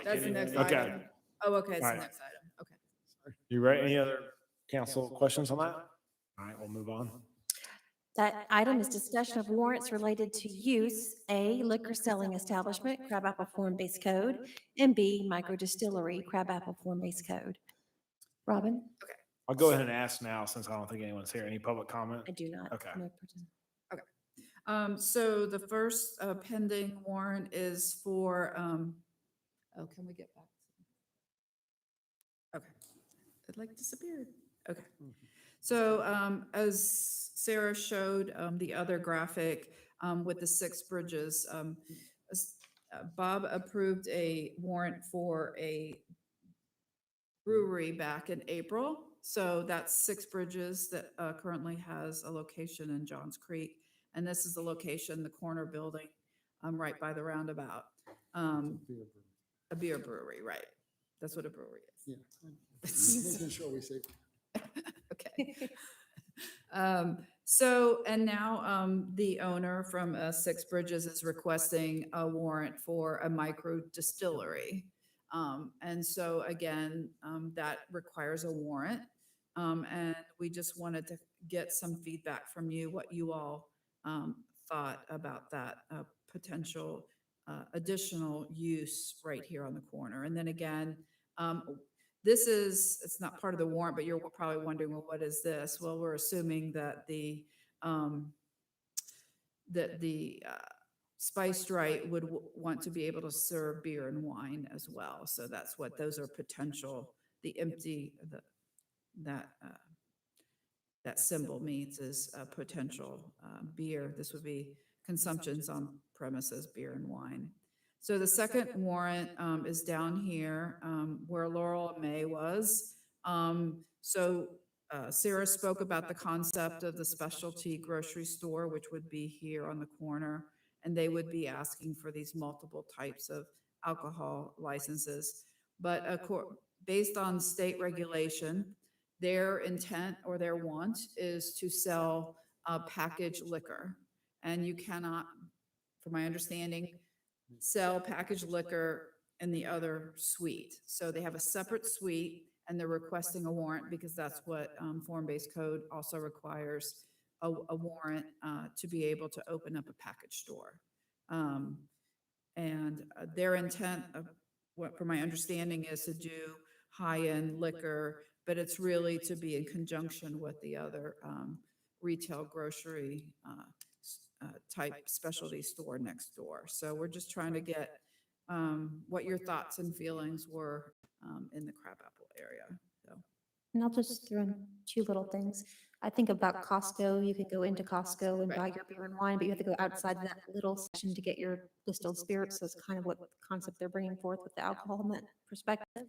That's the next Okay. item. Oh, okay, it's the Alright. next item, okay. You ready? Any other council questions on that? All right, we'll move on. That item is discussion of warrants related to use, A, liquor selling establishment, Crabapple Form-Based Code, and B, micro distillery, Crabapple Form-Based Code. Robin? I'll go ahead and ask now since I don't think anyone's here. Any public comment? I do not. Okay. No participant. So the first pending warrant is for, oh, can we get back? Okay, it like disappeared. Okay. So as Sarah showed the other graphic with the 6 bridges, Bob approved a warrant for a brewery back in April. So that's 6 bridges that currently has a location in Johns Creek. And this is the location, the corner building, right by the roundabout. A beer brewery, right. That's what a brewery is. Yeah. Making sure we say. Okay. And now the owner from 6 Bridges is requesting a warrant for a micro distillery. And so again, that requires a warrant. And we just wanted to get some feedback from you, what you all thought about that potential additional use right here on the corner. And then again, it's not part of the warrant, but you're probably wondering, well, what is this? Well, we're assuming that the Spiced Right would want to be able to serve beer and wine as well. So that's what those are potential, the empty, that symbol means is potential beer. This would be consumptions on premises, beer and wine. So the second warrant is down here where Laurel and May was. Sarah spoke about the concept of the specialty grocery store, which would be here on the corner, and they would be asking for these multiple types of alcohol licenses. But based on state regulation, their intent or their want is to sell packaged liquor. And you cannot, from my understanding, sell packaged liquor in the other suite. So they have a separate suite and they're requesting a warrant because that's what form-based code also requires, a warrant to be able to open up a package store. Their intent, from my understanding, is to do high-end liquor, but it's really to be in conjunction with the other retail grocery type specialty store next door. So we're just trying to get what your thoughts and feelings were in the Crabapple area. So. And I'll just throw in 2 little things. I think about Costco. You can go into Costco and buy your beer and wine, but you have to go outside that little section to get your distilled spirits. So it's kind of what concept they're bringing forth with the alcohol in that perspective.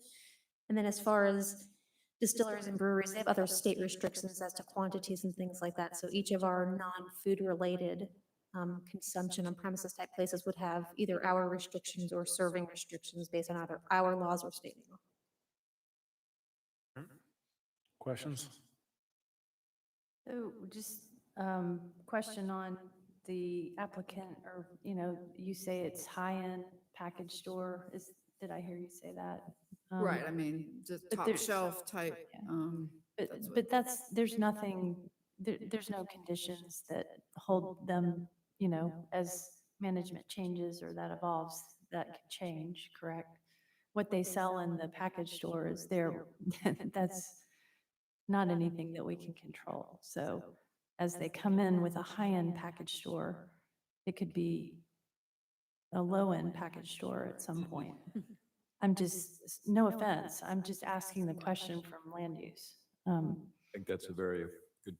And then as far as distilleries and breweries, they have other state restrictions as to quantities and things like that. So each of our non-food related consumption on premises type places would have either our restrictions or serving restrictions based on either our laws or state law. Questions? So just question on the applicant, or, you say it's high-end package store. Did I hear you say that? Right, I mean, just but top there's- shelf type. But, That's what- but there's nothing, there's no conditions that hold them, as management changes or that evolves, that can change, correct? What they sell in the package store is that's not anything that we can control. So as they come in with a high-end package store, it could be a low-end package store at some point. I'm just, no offense, I'm just asking the question from land use. I think that's a very good.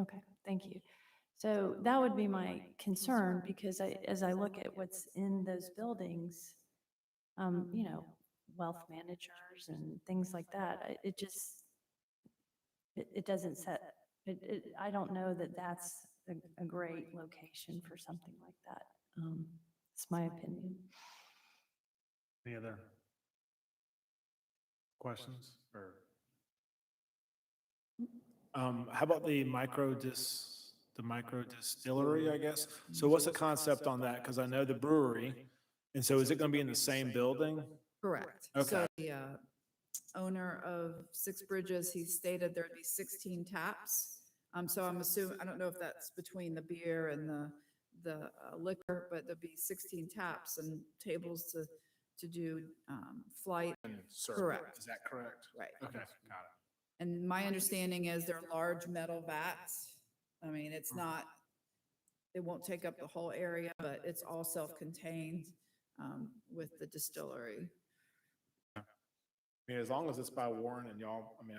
Okay, thank you. So that would be my concern, because as I look at what's in those buildings, wealth managers and things like that, it just, it doesn't set, I don't know that that's a great location for something like that. It's my opinion. Any other questions or? How about the micro distillery, I guess? So what's the concept on that? Because I know the brewery, and so is it going to be in the same building? Correct. Okay. So the owner of 6 Bridges, he stated there'd be 16 taps So I'm assuming, I don't know if that's between the beer and the liquor, but there'll be 16 taps and tables to do flight. Correct. Is that correct? Right. Okay, got it. And my understanding is they're large metal vats. I mean, it's not, it won't take up the whole area, but it's all self-contained with the distillery. I mean, as long as it's by Warren and y'all, I mean,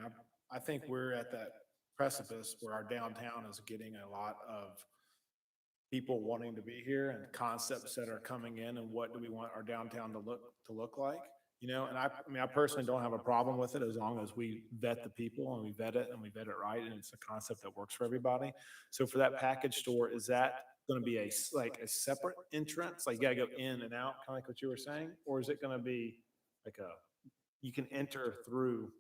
I think we're at that precipice where our downtown is getting a lot of people wanting to be here and concepts that are coming in and what do we want our downtown to look like, you know? And I mean, I personally don't have a problem with it as long as we vet the people and we vet it right and it's a concept that works for everybody. So for that package store, is that going to be like a separate entrance? Like you gotta go in and out, kind of like what you were saying? Or is it going to be like you can enter through?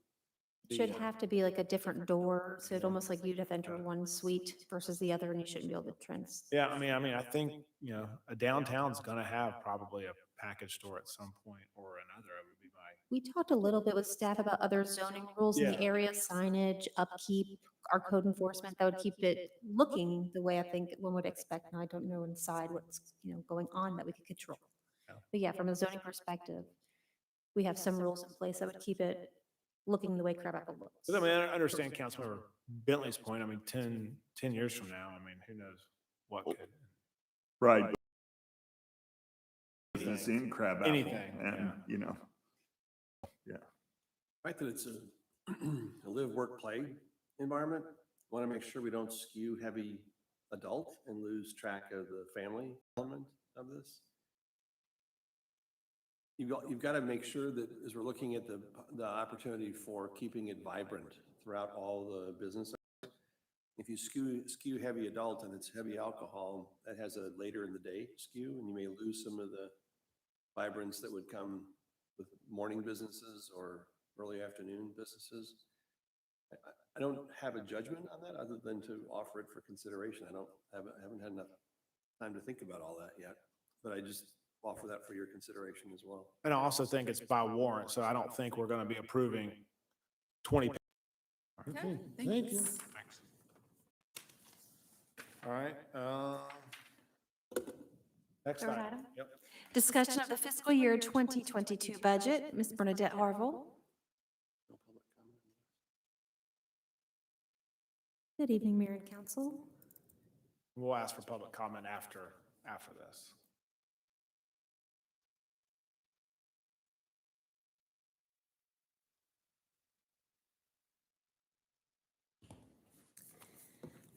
Should have to be like a different door, so it almost like you'd have to enter one suite versus the other, and you shouldn't be able to trans. Yeah, I mean, I think, you know, a downtown's gonna have probably a package store at some point or another, it would be my. We talked a little bit with staff about other zoning rules in the Yeah. area, signage, upkeep, our code enforcement, that would keep it looking the way I think one would expect. Now, I don't know inside what's, going on that we could control. Yeah. But yeah, from a zoning perspective, we have some rules in place that would keep it looking the way Crabapple looks. But I mean, I understand Councilmember Bentley's point. I mean, 10 years from now, I mean, who knows what could. Right. It's in Crab Apple. Anything, And, yeah. you know, The fact that it's a live, work, play environment, want to make sure we don't skew heavy adult and lose track of the family element of this. You've got to make sure that as we're looking at the opportunity for keeping it vibrant throughout all the business. If you skew heavy adult and it's heavy alcohol, that has a later in the day skew, and you may lose some of the vibrance that would come with morning businesses or early afternoon businesses. I don't have a judgment on that other than to offer it for consideration. I haven't had enough time to think about all that yet, but I just offer that for your consideration as well. And I also think it's by warrant, so I don't think we're gonna be approving 20. Okay, thank you. Thanks. All right, next Third item. item. Yep. Discussion of the fiscal year 2022 budget. Ms. Bernadette Harville. No public comment? Good evening, Mayor and Council. We'll ask for public comment after this.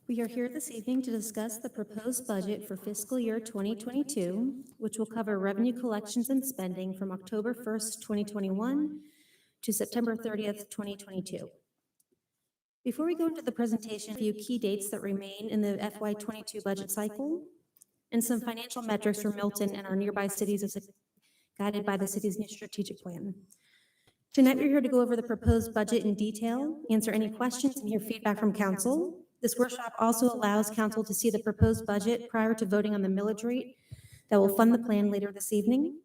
We are here this evening to discuss the proposed budget for fiscal year 2022, which will cover revenue collections and spending from October 1st, 2021 to September 30th, 2022. Before we go into the presentation, a few key dates that remain in the FY22 budget cycle and some financial metrics for Milton and our nearby cities as guided by the city's new strategic plan. Tonight, we're here to go over the proposed budget in detail, answer any questions, and hear feedback from council. This workshop also allows council to see the proposed budget prior to voting on the millage rate that will fund the plan later this evening.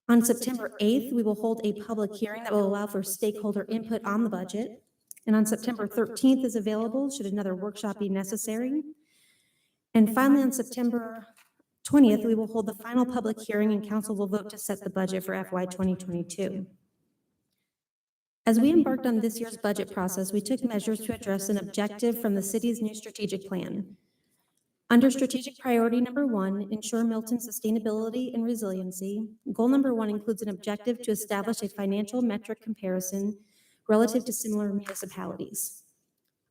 On September 8th, we will hold a public hearing that will allow for stakeholder input on the budget. And on September 13th is available should another workshop be necessary. And finally, on September 20th, we will hold the final public hearing and council will vote to set the budget for FY 2022. As we embarked on this year's budget process, we took measures to address an objective from the city's new strategic plan. Under strategic priority number 1, ensure Milton's sustainability and resiliency, goal number 1 includes an objective to establish a financial metric comparison relative to similar municipalities.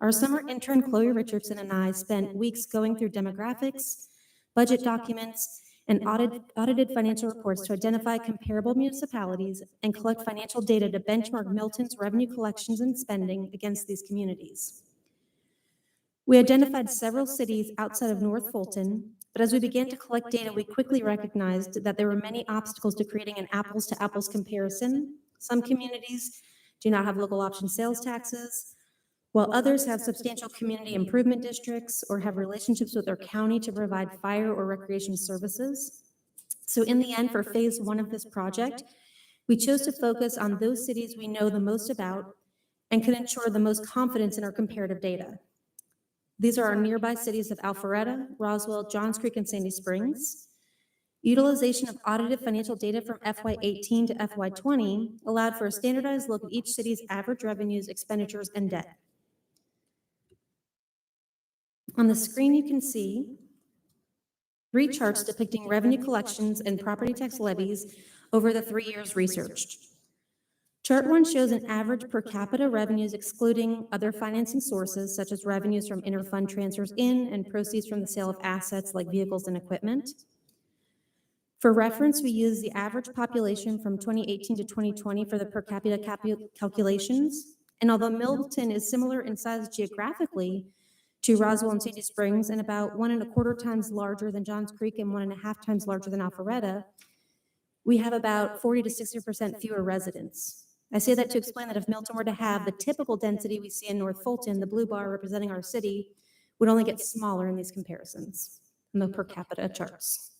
Our summer intern Chloe Richardson and I spent weeks going through demographics, budget documents, and audited financial reports to identify comparable municipalities and collect financial data to benchmark Milton's revenue collections and spending against these communities. We identified several cities outside of North Fulton, but as we began to collect data, we quickly recognized that there were many obstacles to creating an apples-to-apples comparison. Some communities do not have local option sales taxes, while others have substantial community improvement districts or have relationships with their county to provide fire or recreation services. So in the end, for phase 1 of this project, we chose to focus on those cities we know the most about and can ensure the most confidence in our comparative data. These are our nearby cities of Alpharetta, Roswell, Johns Creek, and Sandy Springs. Utilization of audited financial data from FY18 to FY20 allowed for a standardized look at each city's average revenues, expenditures, and debt. On the screen, you can see 3 charts depicting revenue collections and property tax levies over the 3 years researched. Chart 1 shows an average per capita revenues excluding other financing sources such as revenues from interfund transfers in and proceeds from the sale of assets like vehicles and equipment. For reference, we use the average population from 2018 to 2020 for the per capita calculations. And although Milton is similar in size geographically to Roswell and Sandy Springs and about 1.25 times larger than Johns Creek and 1.5 times larger than Alpharetta, we have about 40 to 60% fewer residents. I say that to explain that if Milton were to have the typical density we see in North Fulton, the blue bar representing our city would only get smaller in these comparisons in the per capita charts.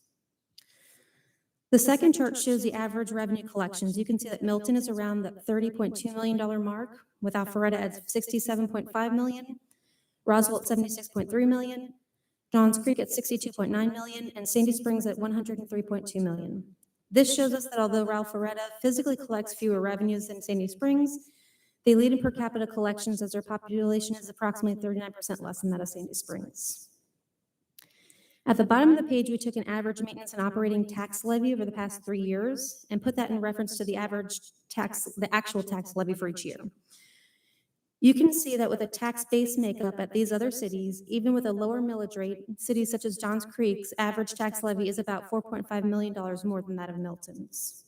The second chart shows the average revenue collections. You can see that Milton is around the $30.2 million mark, with Alpharetta at $67.5 million, Roswell at $76.3 million, Johns Creek at $62.9 million, and Sandy Springs at $103.2 million. This shows us that although Alpharetta physically collects fewer revenues than Sandy Springs, they lead in per capita collections as their population is approximately 39% less than that of Sandy Springs. At the bottom of the page, we took an average maintenance and operating tax levy over the past 3 years and put that in reference to the average tax, the actual tax levy for each year. You can see that with a tax-based makeup at these other cities, even with a lower millage rate, cities such as Johns Creek's average tax levy is about $4.5 million more than that of Milton's.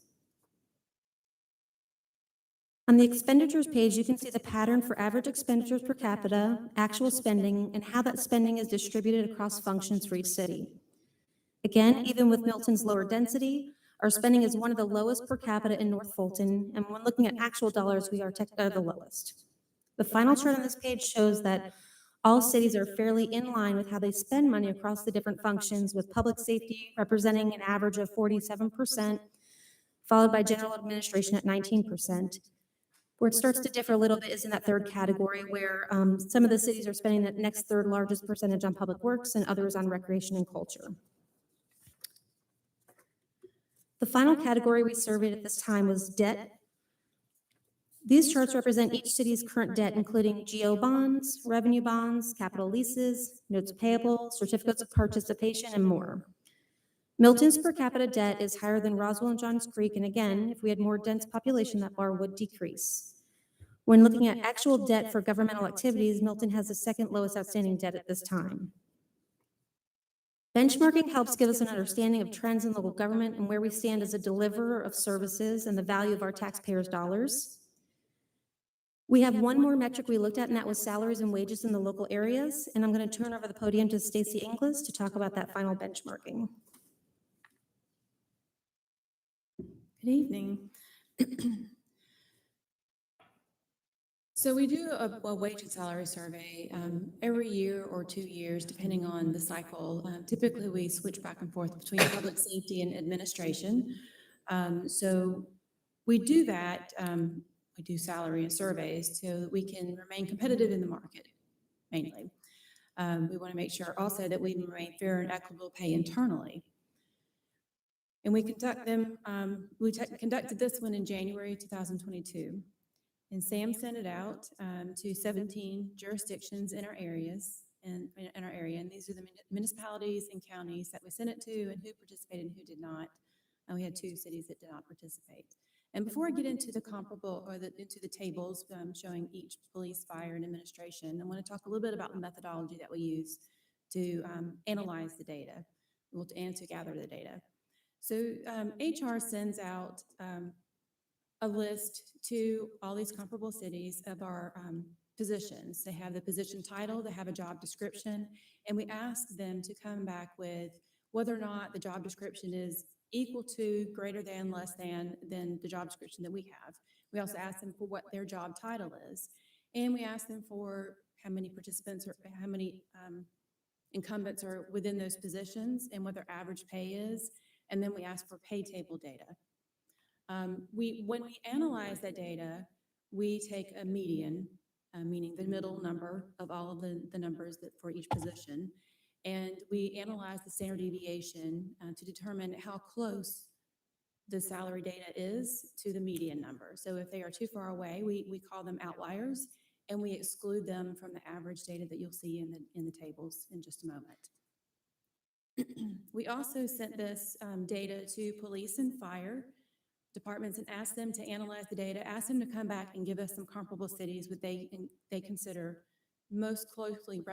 On the expenditures page, you can see the pattern for average expenditures per capita, actual spending, and how that spending is distributed across functions for each city. Again, even with Milton's lower density, our spending is one of the lowest per capita in North Fulton, and when looking at actual dollars, we are the lowest. The final chart on this page shows that all cities are fairly in line with how they spend money across the different functions, with public safety representing an average of 47%, followed by general administration at 19%. Where it starts to differ a little bit is in that third category, where some of the cities are spending the next third largest percentage on public works and others on recreation and culture. The final category we surveyed at this time was debt. These charts represent each city's current debt, including GO bonds, revenue bonds, capital leases, notes payable, certificates of participation, and more. Milton's per capita debt is higher than Roswell and Johns Creek, and again, if we had more dense population, that bar would decrease. When looking at actual debt for governmental activities, Milton has the second lowest outstanding debt at this time. Benchmarking helps give us an understanding of trends in local government and where we stand as a deliverer of services and the value of our taxpayers' dollars. We have one more metric we looked at, and that was salaries and wages in the local areas, and I'm going to turn over the podium to Stacey Inglis to talk about that final benchmarking. Good evening. So we do a wage and salary survey every year or 2 years, depending on the cycle. Typically, we switch back and forth between public safety and administration. So we do that. We do salary and surveys so that we can remain competitive in the market, mainly. We want to make sure also that we remain fair and equitable pay internally. And we conduct them, conducted this one in January 2022. And Sam sent it out to 17 jurisdictions in our areas, in our area. And these are the municipalities and counties that we sent it to and who participated and who did not. And we had 2 cities that did not participate. And before I get into the comparable or into the tables showing each police, fire, and administration, I want to talk a little bit about the methodology that we use to analyze the data, and to gather the data. So HR sends out a list to all these comparable cities of our positions. They have the position title, they have a job description, and we ask them to come back with whether or not the job description is equal to, greater than, less than the job description that we have. We also ask them for what their job title is, and we ask them for how many participants or how many incumbents are within those positions and what their average pay is, and then we ask for pay table data. When we analyze that data, we take a median meaning the middle number of all of the numbers that for each position. And we analyze the standard deviation to determine how close the salary data is to the median number. So if they are too far away, we call them outliers, and we exclude them from the average data that you'll see in the tables in just a moment. We also sent this data to police and fire departments and asked them to analyze the data, asked them to come back and give us some comparable cities that they consider most closely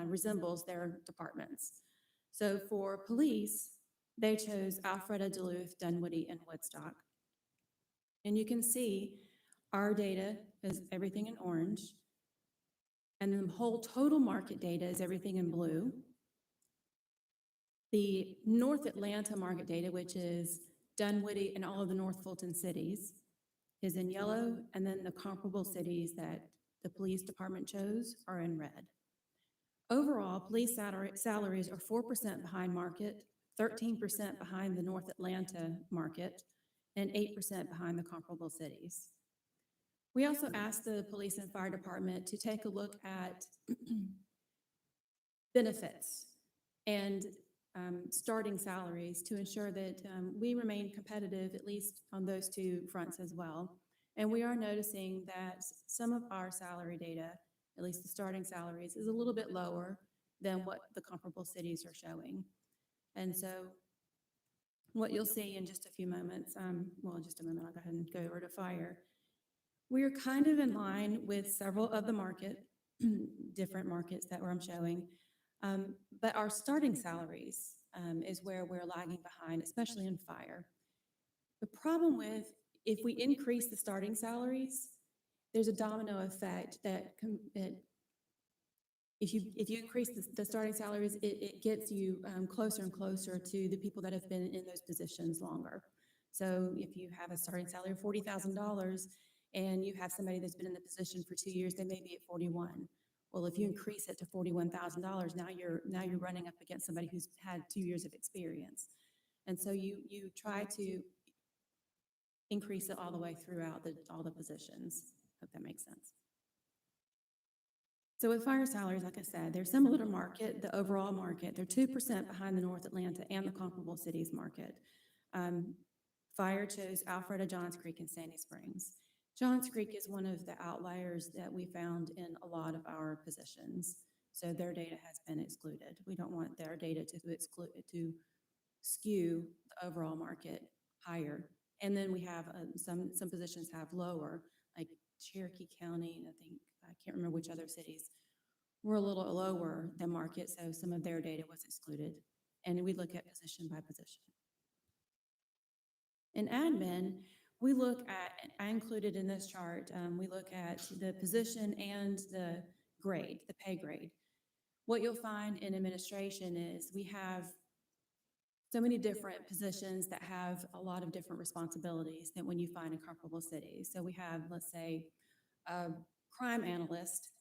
resembles their departments. So for police, they chose Alpharetta, Duluth, Dunwoody, and Woodstock. And you can see our data is everything in orange, and the whole total market data is everything in blue. The North Atlanta market data, which is Dunwoody and all of the North Fulton cities, is in yellow, and then the comparable cities that the police department chose are in red. Overall, police salaries are 4% behind market, 13% behind the North Atlanta market, and 8% behind the comparable cities. We also asked the police and fire department to take a look at benefits and starting salaries to ensure that we remain competitive, at least on those two fronts as well. And we are noticing that some of our salary data, at least the starting salaries, is a little bit lower than what the comparable cities are showing. And so what you'll see in just a few moments, well, in just a moment, I'll go ahead and go over to fire. We are kind of in line with several of the different markets that I'm showing. But our starting salaries is where we're lagging behind, especially in fire. The problem with, if we increase the starting salaries, there's a domino effect that if you increase the starting salaries, it gets you closer and closer to the people that have been in those positions longer. So if you have a starting salary of $40,000 and you have somebody that's been in the position for 2 years, they may be at 41. Well, if you increase it to $41,000, now you're running up against somebody who's had 2 years of experience. And so you try to increase it all the way throughout all the positions. Hope that makes sense. So with fire salaries, like I said, they're similar to market, the overall market. They're 2% behind the North Atlanta and the comparable cities market. Fire chose Alpharetta, Johns Creek, and Sandy Springs. Johns Creek is one of the outliers that we found in a lot of our positions. So their data has been excluded. We don't want their data to skew the overall market higher. And then we have some positions have lower, like Cherokee County, I can't remember which other cities were a little lower than market, so some of their data was excluded. And we look at position by position. In admin, we look at, I included in this chart, we look at the position and the grade, the pay grade. What you'll find in administration is we have so many different positions that have a lot of different responsibilities than when you find in comparable cities. So we have, let's say, a crime analyst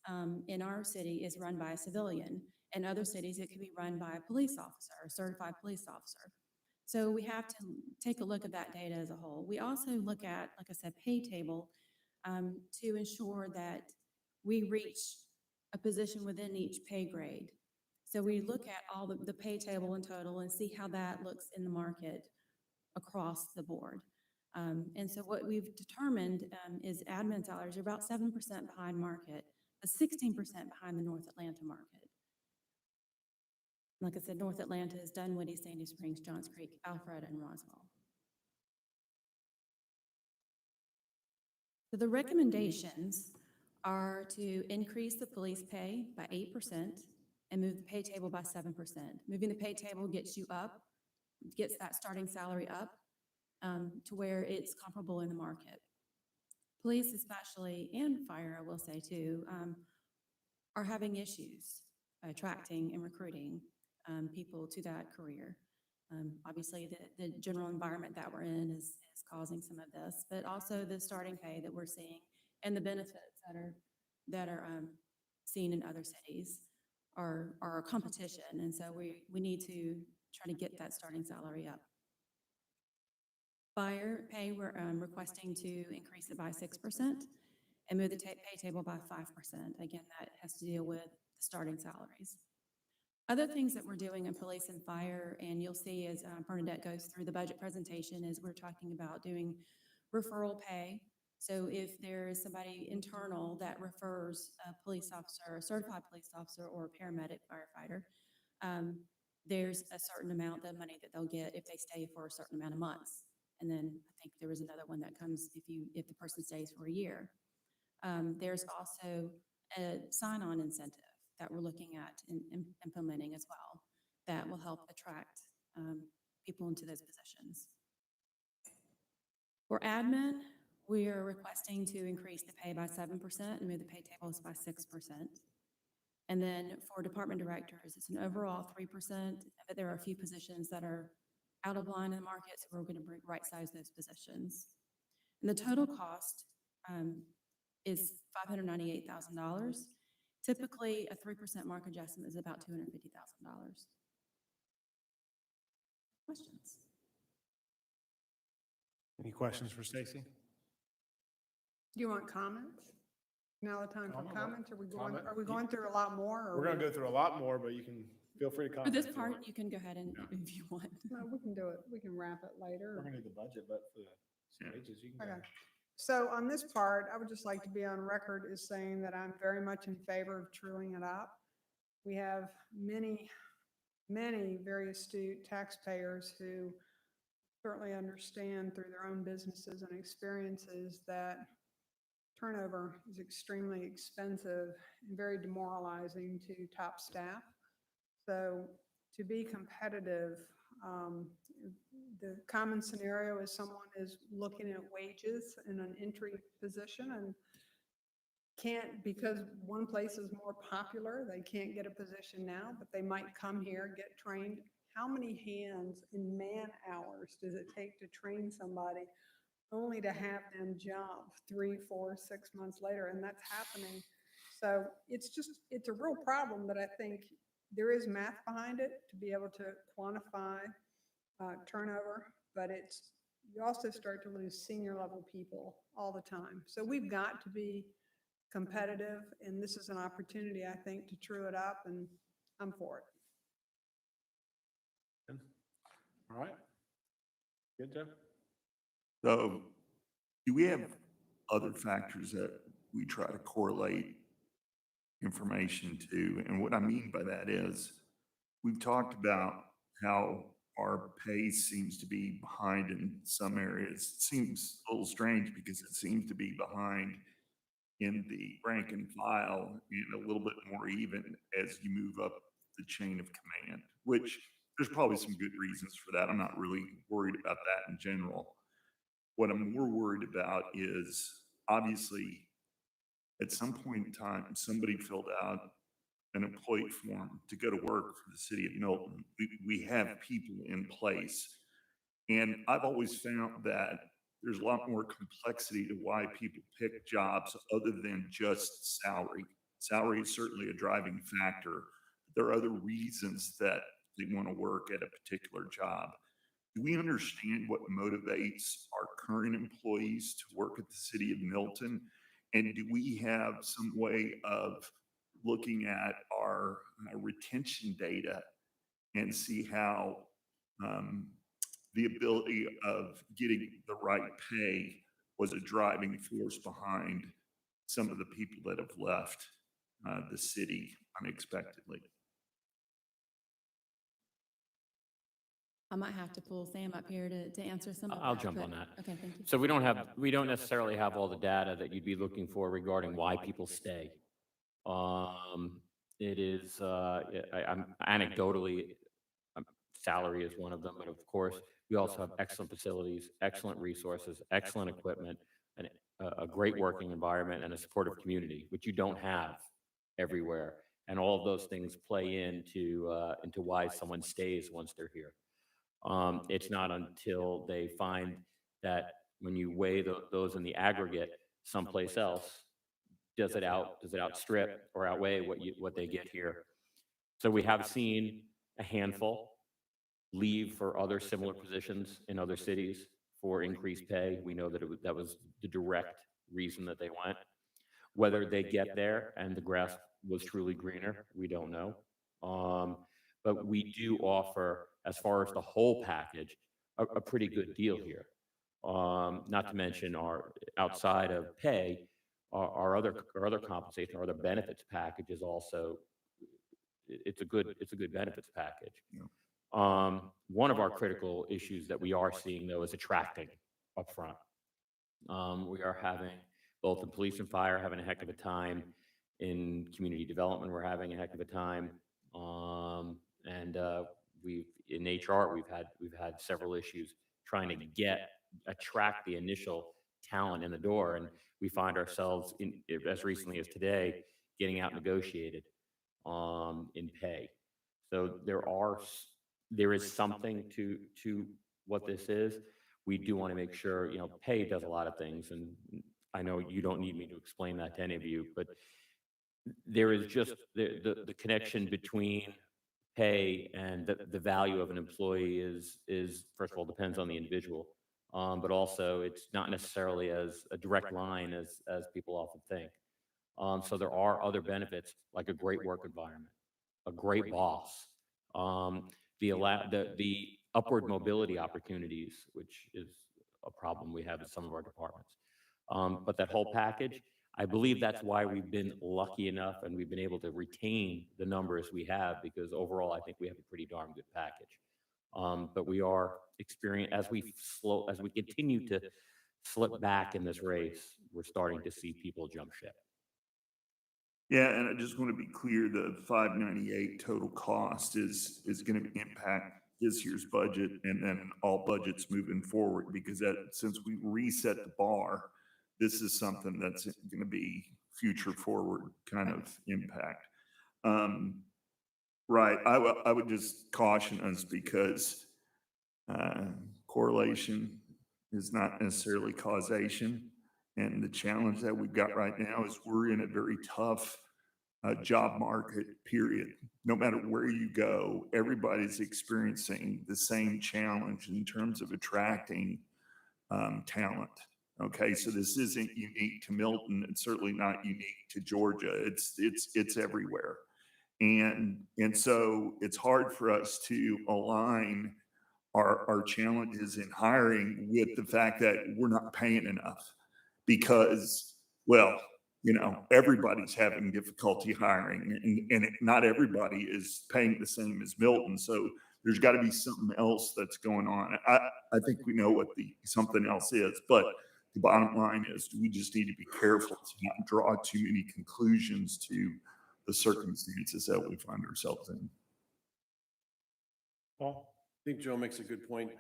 in our city is run by a civilian. In other cities, it could be run by a police officer, a certified police officer. So we have to take a look at that data as a whole. We also look at, like I said, pay table to ensure that we reach a position within each pay grade. So we look at all the pay table in total and see how that looks in the market across the board. And so what we've determined is admin salaries are about 7% behind market, 16% behind the North Atlanta market. Like I said, North Atlanta is Dunwoody, Sandy Springs, Johns Creek, Alpharetta, and Roswell. So the recommendations are to increase the police pay by 8% and move the pay table by 7%. Moving the pay table gets you up, gets that starting salary up to where it's comparable in the market. Police especially, and fire, I will say too, are having issues attracting and recruiting people to that career. Obviously, the general environment that we're in is causing some of this, but also the starting pay that we're seeing and the benefits that are seen in other cities are our competition. And so we need to try to get that starting salary up. Fire pay, we're requesting to increase it by 6%, and move the pay table by 5%. Again, that has to deal with starting salaries. Other things that we're doing in police and fire, and you'll see as Bernadette goes through the budget presentation, is we're talking about doing referral pay. So if there is somebody internal that refers a police officer, a certified police officer, or a paramedic firefighter, there's a certain amount of money that they'll get if they stay for a certain amount of months. And then I think there was another one that comes if the person stays for a year. There's also a sign-on incentive that we're looking at implementing as well that will help attract people into those positions. For admin, we are requesting to increase the pay by 7% and move the pay tables by 6%. And then for department directors, it's an overall 3%, but there are a few positions that are out of line in the market, so we're going to right-size those positions. And the total cost is $598,000. Typically, a 3% mark adjustment is about $250,000. Questions? Any questions for Stacy? Do you want comments? Now the time for Comment. comments? Are we Comment. going through a lot more? or We're gonna go through a lot more, but you can feel free to For comment. this if you part, want. you can go ahead and if you want. No, we can do it. We can wrap it later. We're gonna do the budget, but for the Yeah. stages, you can go. Okay. So on this part, I would just like to be on record as saying that I'm very much in favor of truing it up. We have many, many very astute taxpayers who certainly understand through their own businesses and experiences that turnover is extremely expensive and very demoralizing to top staff. So to be competitive, the common scenario is someone is looking at wages in an entry position and can't, because one place is more popular, they can't get a position now, but they might come here, get trained. How many hands and man hours does it take to train somebody only to have them jump 3, 4, 6 months later? And that's happening. So it's a real problem that I think there is math behind it to be able to quantify turnover, but you also start to lose senior level people all the time. So we've got to be competitive, and this is an opportunity, I think, to true it up, and I'm for it. All right. Good, Jeff? So do we have other factors that we try to correlate information to? And what I mean by that is we've talked about how our pay seems to be behind in some areas. It seems a little strange because it seems to be behind in the rank and file and a little bit more even as you move up the chain of command, which there's probably some good reasons for that. I'm not really worried about that in general. What I'm more worried about is obviously at some point in time, somebody filled out an employee form to go to work for the city of Milton. We have people in place. And I've always found that there's a lot more complexity to why people pick jobs other than just salary. Salary is certainly a driving factor. There are other reasons that they want to work at a particular job. Do we understand what motivates our current employees to work at the city of Milton? And do we have some way of looking at our retention data and see how the ability of getting the right pay was a driving force behind some of the people that have left the city unexpectedly? I might have to pull Sam up here to answer some of that. I'll jump but- on that. Okay, thank you. So we don't necessarily have all the data that you'd be looking for regarding why people stay. It is, I'm anecdotally, salary is one of them, but of course, we also have excellent facilities, excellent resources, excellent equipment, and a great working environment and a supportive community, which you don't have everywhere. And all of those things play into why someone stays once they're here. It's not until they find that when you weigh those in the aggregate someplace else, does it outstrip or outweigh what they get here? So we have seen a handful leave for other similar positions in other cities for increased pay. We know that that was the direct reason that they went. Whether they get there and the grass was truly greener, we don't know. But we do offer, as far as the whole package, a pretty good deal here. Not to mention our, outside of pay, our other compensation, our other benefits package is also, it's a good benefits package. One of our critical issues that we are seeing though is attracting upfront. We are having, both in police and fire, having a heck of a time. In community development, we're having a heck of a time. In HR, we've had several issues trying to attract the initial talent in the door. And we find ourselves as recently as today, getting out negotiated, in pay. So there is something to what this is. We do want to make sure, pay does a lot of things. And I know you don't need me to explain that to any of you, but there is just the connection between pay and the value of an employee is first of all, depends on the individual. But also it's not necessarily as a direct line as people often think. So there are other benefits like a great work environment, a great boss, the upward mobility opportunities, which is a problem we have in some of our departments. But that whole package, I believe that's why we've been lucky enough and we've been able to retain the numbers we have, because overall, I think we have a pretty darn good package. But we are as we continue to slip back in this race, we're starting to see people jump ship. Yeah, and I just want to be clear, the 598 total cost is going to impact this year's budget and then all budgets moving forward, because since we reset the bar, this is something that's going to be future forward kind of impact. Right. I would just caution us because correlation is not necessarily causation. And the challenge that we've got right now is we're in a very tough job market, period. No matter where you go, everybody's experiencing the same challenge in terms of attracting talent. Okay, so this isn't unique to Milton. It's certainly not unique to Georgia. It's everywhere. And so it's hard for us to align our challenges in hiring with the fact that we're not paying enough, because, well, everybody's having difficulty hiring, and not everybody is paying the same as Milton. So there's got to be something else that's going on. I think we know what the something else is, but the bottom line is we just need to be careful to not draw too many conclusions to the circumstances that we find ourselves in. Paul? I think Joe makes a good point.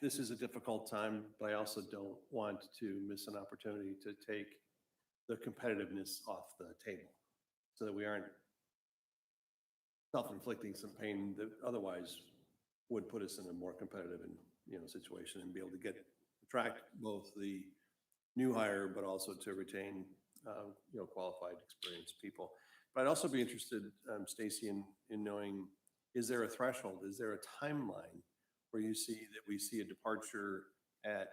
This is a difficult time, but I also don't want to miss an opportunity to take the competitiveness off the table so that we aren't self-inflicting some pain that otherwise would put us in a more competitive situation and be able to attract both the new hire, but also to retain qualified, experienced people. But I'd also be interested, Stacy, in knowing, is there a threshold? Is there a timeline where we see a departure at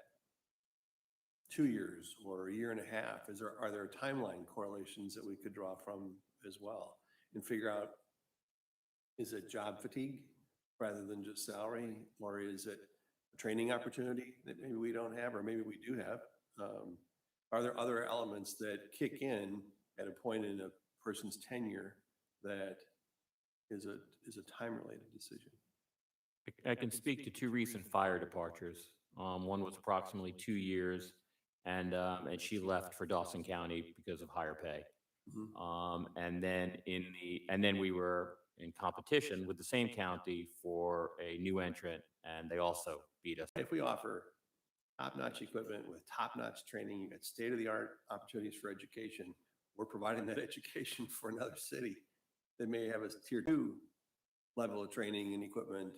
2 years or a year and a half? Are there timeline correlations that we could draw from as well and figure out, is it job fatigue rather than just salary, or is it a training opportunity that maybe we don't have, or maybe we do have? Are there other elements that kick in at a point in a person's tenure that is a time-related decision? I can speak to two recent fire departures. One was approximately 2 years, and she left for Dawson County because of higher pay. And then we were in competition with the same county for a new entrant, and they also beat us. If we offer top-notch equipment with top-notch training, you got state-of-the-art opportunities for education, we're providing that education for another city that may have a tier 2 level of training and equipment,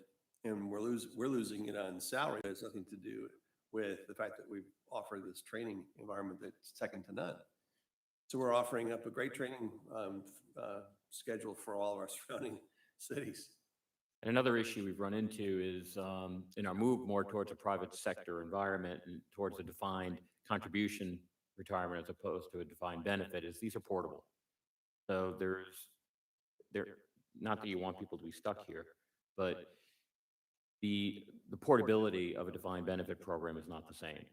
and we're losing it on salary. It has nothing to do with the fact that we offer this training environment that's second to none. So we're offering up a great training schedule for all of our surrounding cities. And another issue we've run into is in our move more towards a private sector environment and towards a defined contribution retirement as opposed to a defined benefit is these are portable. So not that you want people to be stuck here, but the portability of a defined benefit program is not the same.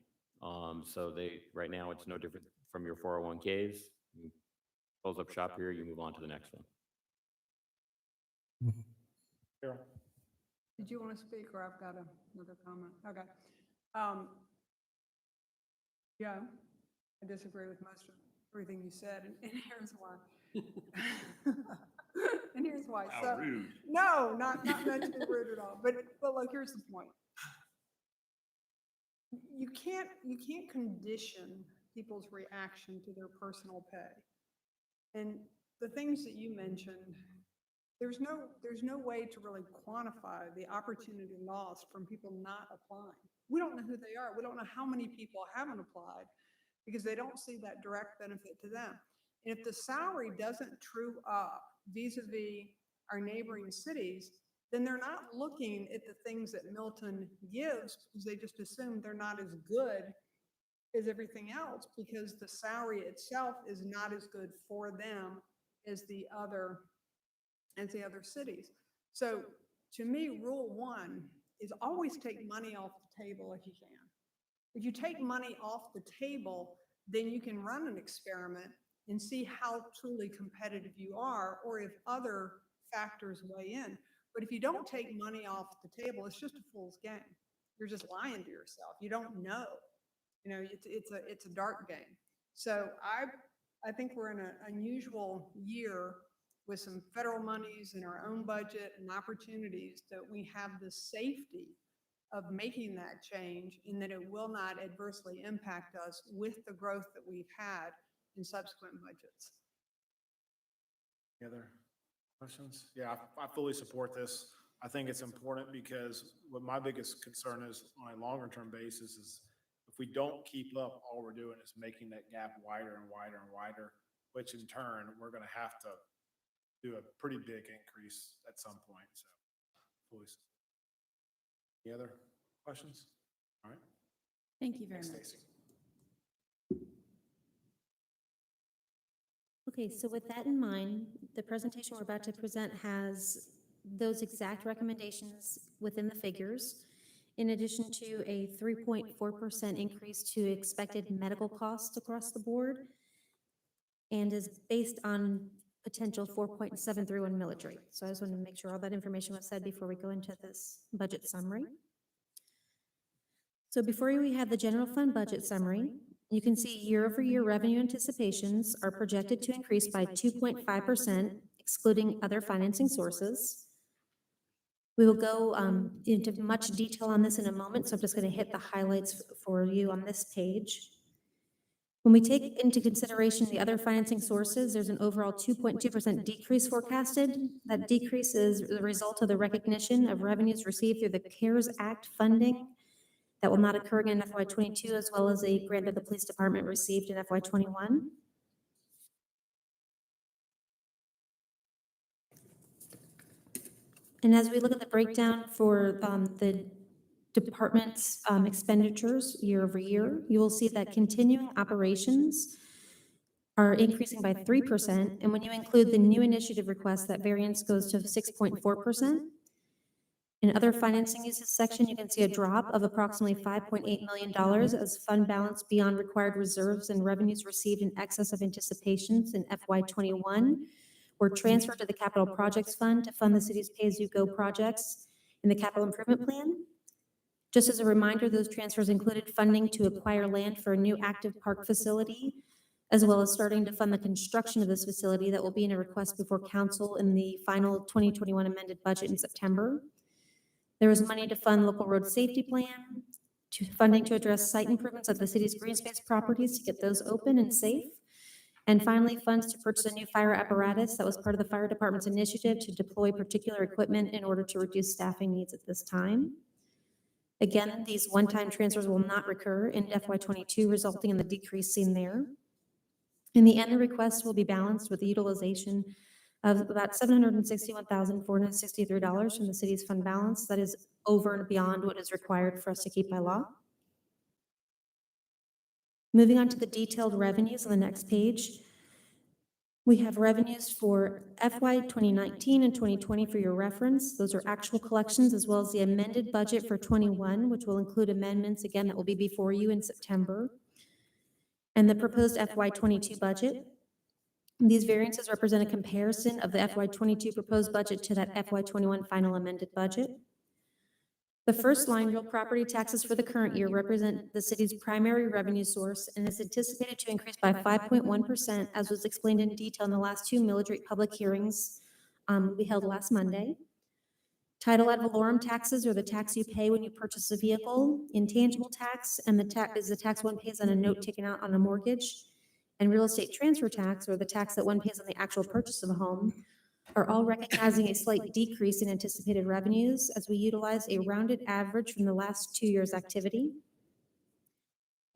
So right now, it's no different from your 401ks. You close up shop here, you move on to the next one. Carol? Did you want to speak, or I've got another comment? Okay. Yeah, I disagree with most of everything you said, and here's why. And here's why. How So, rude. no, not meant to be rude at all, but look, here's the point. You can't condition people's reaction to their personal pay. And the things that you mentioned, there's no way to really quantify the opportunity lost from people not applying. We don't know who they are. We don't know how many people haven't applied because they don't see that direct benefit to them. And if the salary doesn't true up vis-a-vis our neighboring cities, then they're not looking at the things that Milton gives because they just assume they're not as good as everything else because the salary itself is not as good for them as the other cities. So to me, rule one is always take money off the table if you can. If you take money off the table, then you can run an experiment and see how truly competitive you are, or if other factors weigh in. But if you don't take money off the table, it's just a fool's game. You're just lying to yourself. You don't know. You know, it's a dark game. So I think we're in an unusual year with some federal monies in our own budget and opportunities that we have the safety of making that change and that it will not adversely impact us with the growth that we've had in subsequent budgets. Any other questions? Yeah, I fully support this. I think it's important because what my biggest concern is on a longer term basis is if we don't keep up, all we're doing is making that gap wider and wider and wider, which in turn, we're going to have to do a pretty big increase at some point. So fully support. Any other questions? All right. Thank you very Thanks, much. Stacy. Okay, so with that in mind, the presentation we're about to present has those exact recommendations within the figures, in addition to a 3.4% increase to expected medical costs across the board, and is based on potential 4.731 millage rate. So I just wanted to make sure all that information was said before we go into this budget summary. So before we have the general fund budget summary, you can see year-over-year revenue anticipations are projected to increase by 2.5%, excluding other financing sources. We will go into much detail on this in a moment, so I'm just going to hit the highlights for you on this page. When we take into consideration the other financing sources, there's an overall 2.2% decrease forecasted. That decrease is the result of the recognition of revenues received through the CARES Act funding that will not occur again in FY22, as well as a grant that the police department received in FY21. And as we look at the breakdown for the department's expenditures year over year, you will see that continuing operations are increasing by 3%. And when you include the new initiative request, that variance goes to 6.4%. In other financing uses section, you can see a drop of approximately $5.8 million as fund balance beyond required reserves and revenues received in excess of anticipations in FY21 were transferred to the Capital Projects Fund to fund the city's pay-as-you-go projects in the capital improvement plan. Just as a reminder, those transfers included funding to acquire land for a new active park facility, as well as starting to fund the construction of this facility that will be in a request before council in the final 2021 amended budget in September. There was money to fund local road safety plan, to funding to address site improvements at the city's green space properties to get those open and safe. And finally, funds to purchase a new fire apparatus that was part of the fire department's initiative to deploy particular equipment in order to reduce staffing needs at this time. Again, these one-time transfers will not recur in FY22, resulting in the decrease seen there. In the end, the request will be balanced with the utilization of about $761,463 from the city's fund balance. That is over and beyond what is required for us to keep by law. Moving on to the detailed revenues on the next page. We have revenues for FY 2019 and 2020 for your reference. Those are actual collections as well as the amended budget for 21, which will include amendments again that will be before you in September. And the proposed FY 22 budget. These variances represent a comparison of the FY 22 proposed budget to that FY 21 final amended budget. The first line, real property taxes for the current year, represent the city's primary revenue source and is anticipated to increase by 5.1%, as was explained in detail in the last two millage rate public hearings we held last Monday. Title ad valorem taxes are the tax you pay when you purchase a vehicle. Intangible tax and the tax is the tax one pays on a note taken out on a mortgage. And real estate transfer tax, or the tax that one pays on the actual purchase of a home, are all recognizing a slight decrease in anticipated revenues as we utilize a rounded average from the last 2 years' activity.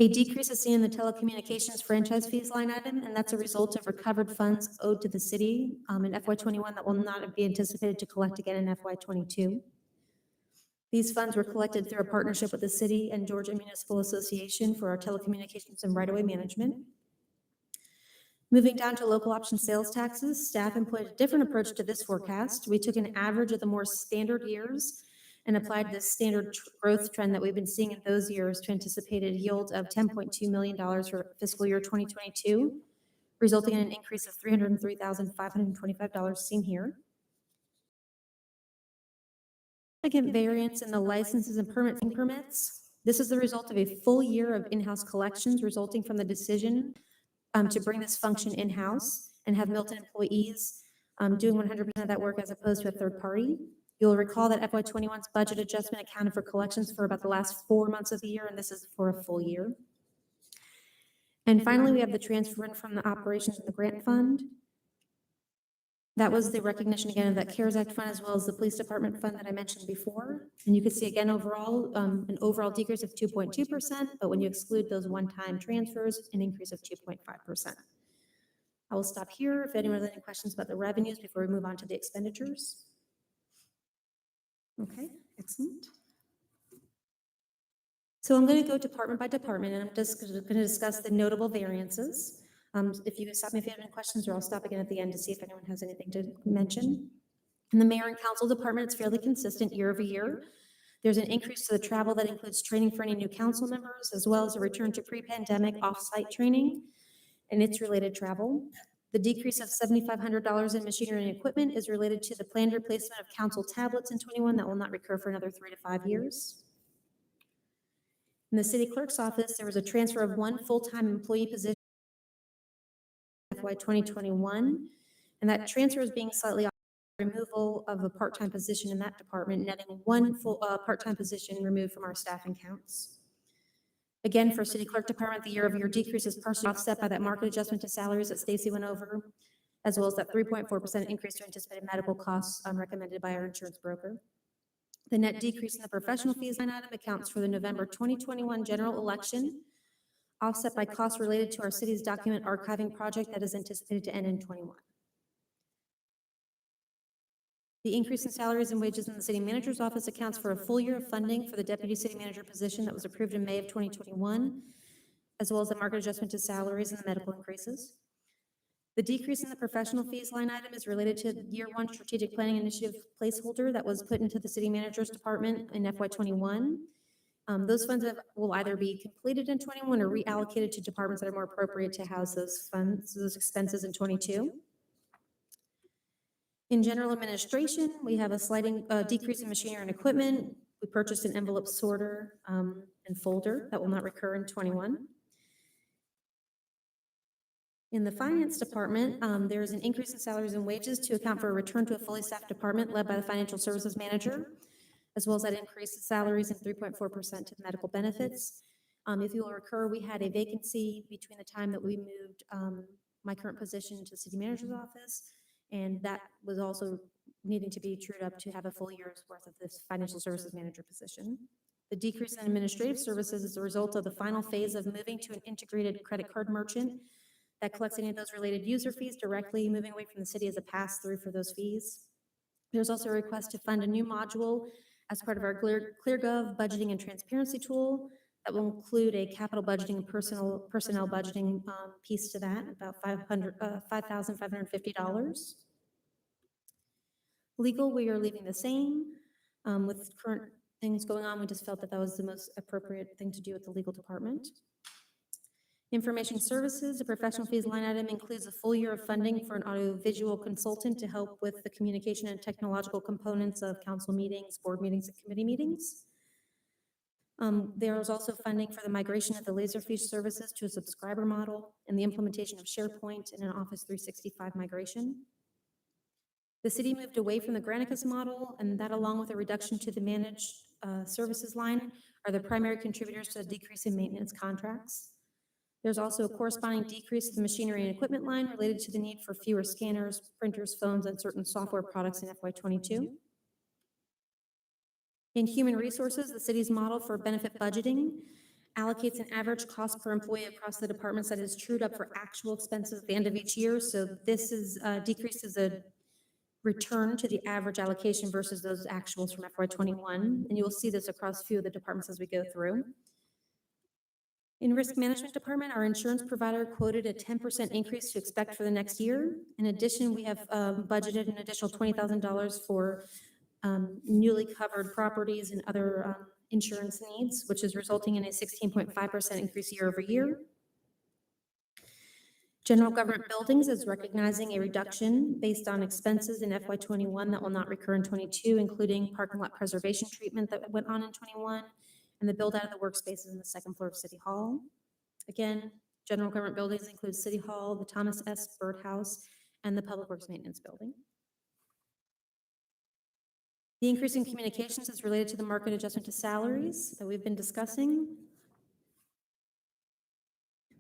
A decrease is seen in the telecommunications franchise fees line item, and that's a result of recovered funds owed to the city in FY 21 that will not be anticipated to collect again in FY 22. These funds were collected through a partnership with the city and Georgia Municipal Association for our telecommunications and right-of-way management. Moving down to local option sales taxes, staff employed a different approach to this forecast. We took an average of the more standard years and applied the standard growth trend that we've been seeing in those years to anticipated yield of $10.2 million for fiscal year 2022, resulting in an increase of $303,525 seen here. Second variance in the licenses and permits. This is the result of a full year of in-house collections resulting from the decision to bring this function in-house and have Milton employees doing 100% of that work as opposed to a third party. You'll recall that FY 21's budget adjustment accounted for collections for about the last 4 months of the year, and this is for a full year. And finally, we have the transfer in from the operations of the grant fund. That was the recognition again of that CARES Act fund as well as the police department fund that I mentioned before. And you can see again overall, an overall decrease of 2.2%, but when you exclude those one-time transfers, an increase of 2.5%. I will stop here if anyone has any questions about the revenues before we move on to the expenditures. Okay, excellent. So I'm going to go department by department, and I'm just going to discuss the notable variances. If you can stop me if you have any questions, or I'll stop again at the end to see if anyone has anything to mention. In the mayor and council department, it's fairly consistent year over year. There's an increase to the travel that includes training for any new council members, as well as a return to pre-pandemic off-site training and its related travel. The decrease of $7,500 in machinery and equipment is related to the planned replacement of council tablets in 21 that will not recur for another 3 to 5 years. In the city clerk's office, there was a transfer of one full-time employee position FY 2021, and that transfer is being slightly removal of a part-time position in that department, netting one full part-time position removed from our staffing counts. Again, for city clerk department, the year-over-year decrease is partially offset by that market adjustment to salaries that Stacy went over, as well as that 3.4% increase to anticipated medical costs recommended by our insurance broker. The net decrease in the professional fees line item accounts for the November 2021 general election, offset by costs related to our city's document archiving project that is anticipated to end in 21. The increase in salaries and wages in the city manager's office accounts for a full year of funding for the deputy city manager position that was approved in May of 2021, as well as the market adjustment to salaries and the medical increases. The decrease in the professional fees line item is related to the year 1 strategic planning initiative placeholder that was put into the city manager's department in FY 21. Those funds will either be completed in 21 or reallocated to departments that are more appropriate to house those funds, those expenses in 22. In general administration, we have a slight decrease in machinery and equipment. We purchased an envelope sorter and folder that will not recur in 21. In the finance department, there is an increase in salaries and wages to account for a return to a fully staffed department led by the financial services manager, as well as that increase in salaries and 3.4% to medical benefits. If you will recur, we had a vacancy between the time that we moved my current position to the city manager's office, and that was also needing to be trued up to have a full year's worth of this financial services manager position. The decrease in administrative services is a result of the final phase of moving to an integrated credit card merchant that collects any of those related user fees directly, moving away from the city as a pass-through for those fees. There's also a request to fund a new module as part of our ClearGov budgeting and transparency tool That will include a capital budgeting and personnel budgeting piece to that, about $5,550. Legal, we are leaving the same. With current things going on, we just felt that that was the most appropriate thing to do with the legal department. Information services, the professional fees line item includes a full year of funding for an audiovisual consultant to help with the communication and technological components of council meetings, board meetings, and committee meetings. There is also funding for the migration of the Laserfish services to a subscriber model and the implementation of SharePoint and an Office 365 migration. The city moved away from the Granicus model, and that, along with a reduction to the managed services line, are the primary contributors to a decrease in maintenance contracts. There's also a corresponding decrease in the machinery and equipment line related to the need for fewer scanners, printers, phones, and certain software products in FY22. In human resources, the city's model for benefit budgeting allocates an average cost per employee across the departments that is trued up for actual expenses at the end of each year. So this is decreases a return to the average allocation versus those actuals from FY21. And you will see this across a few of the departments as we go through. In risk management department, our insurance provider quoted a 10% increase to expect for the next year. In addition, we have budgeted an additional $20,000 for newly covered properties and other insurance needs, which is resulting in a 16.5% increase year over year. General government buildings is recognizing a reduction based on expenses in FY21 that will not recur in 22, including parking lot preservation treatment that went on in 21, and the build out of the workspaces in the second floor of City Hall. Again, general government buildings include City Hall, the Thomas S. Byrd House, and the Public Works Maintenance Building. The increase in communications is related to the market adjustment to salaries that we've been discussing.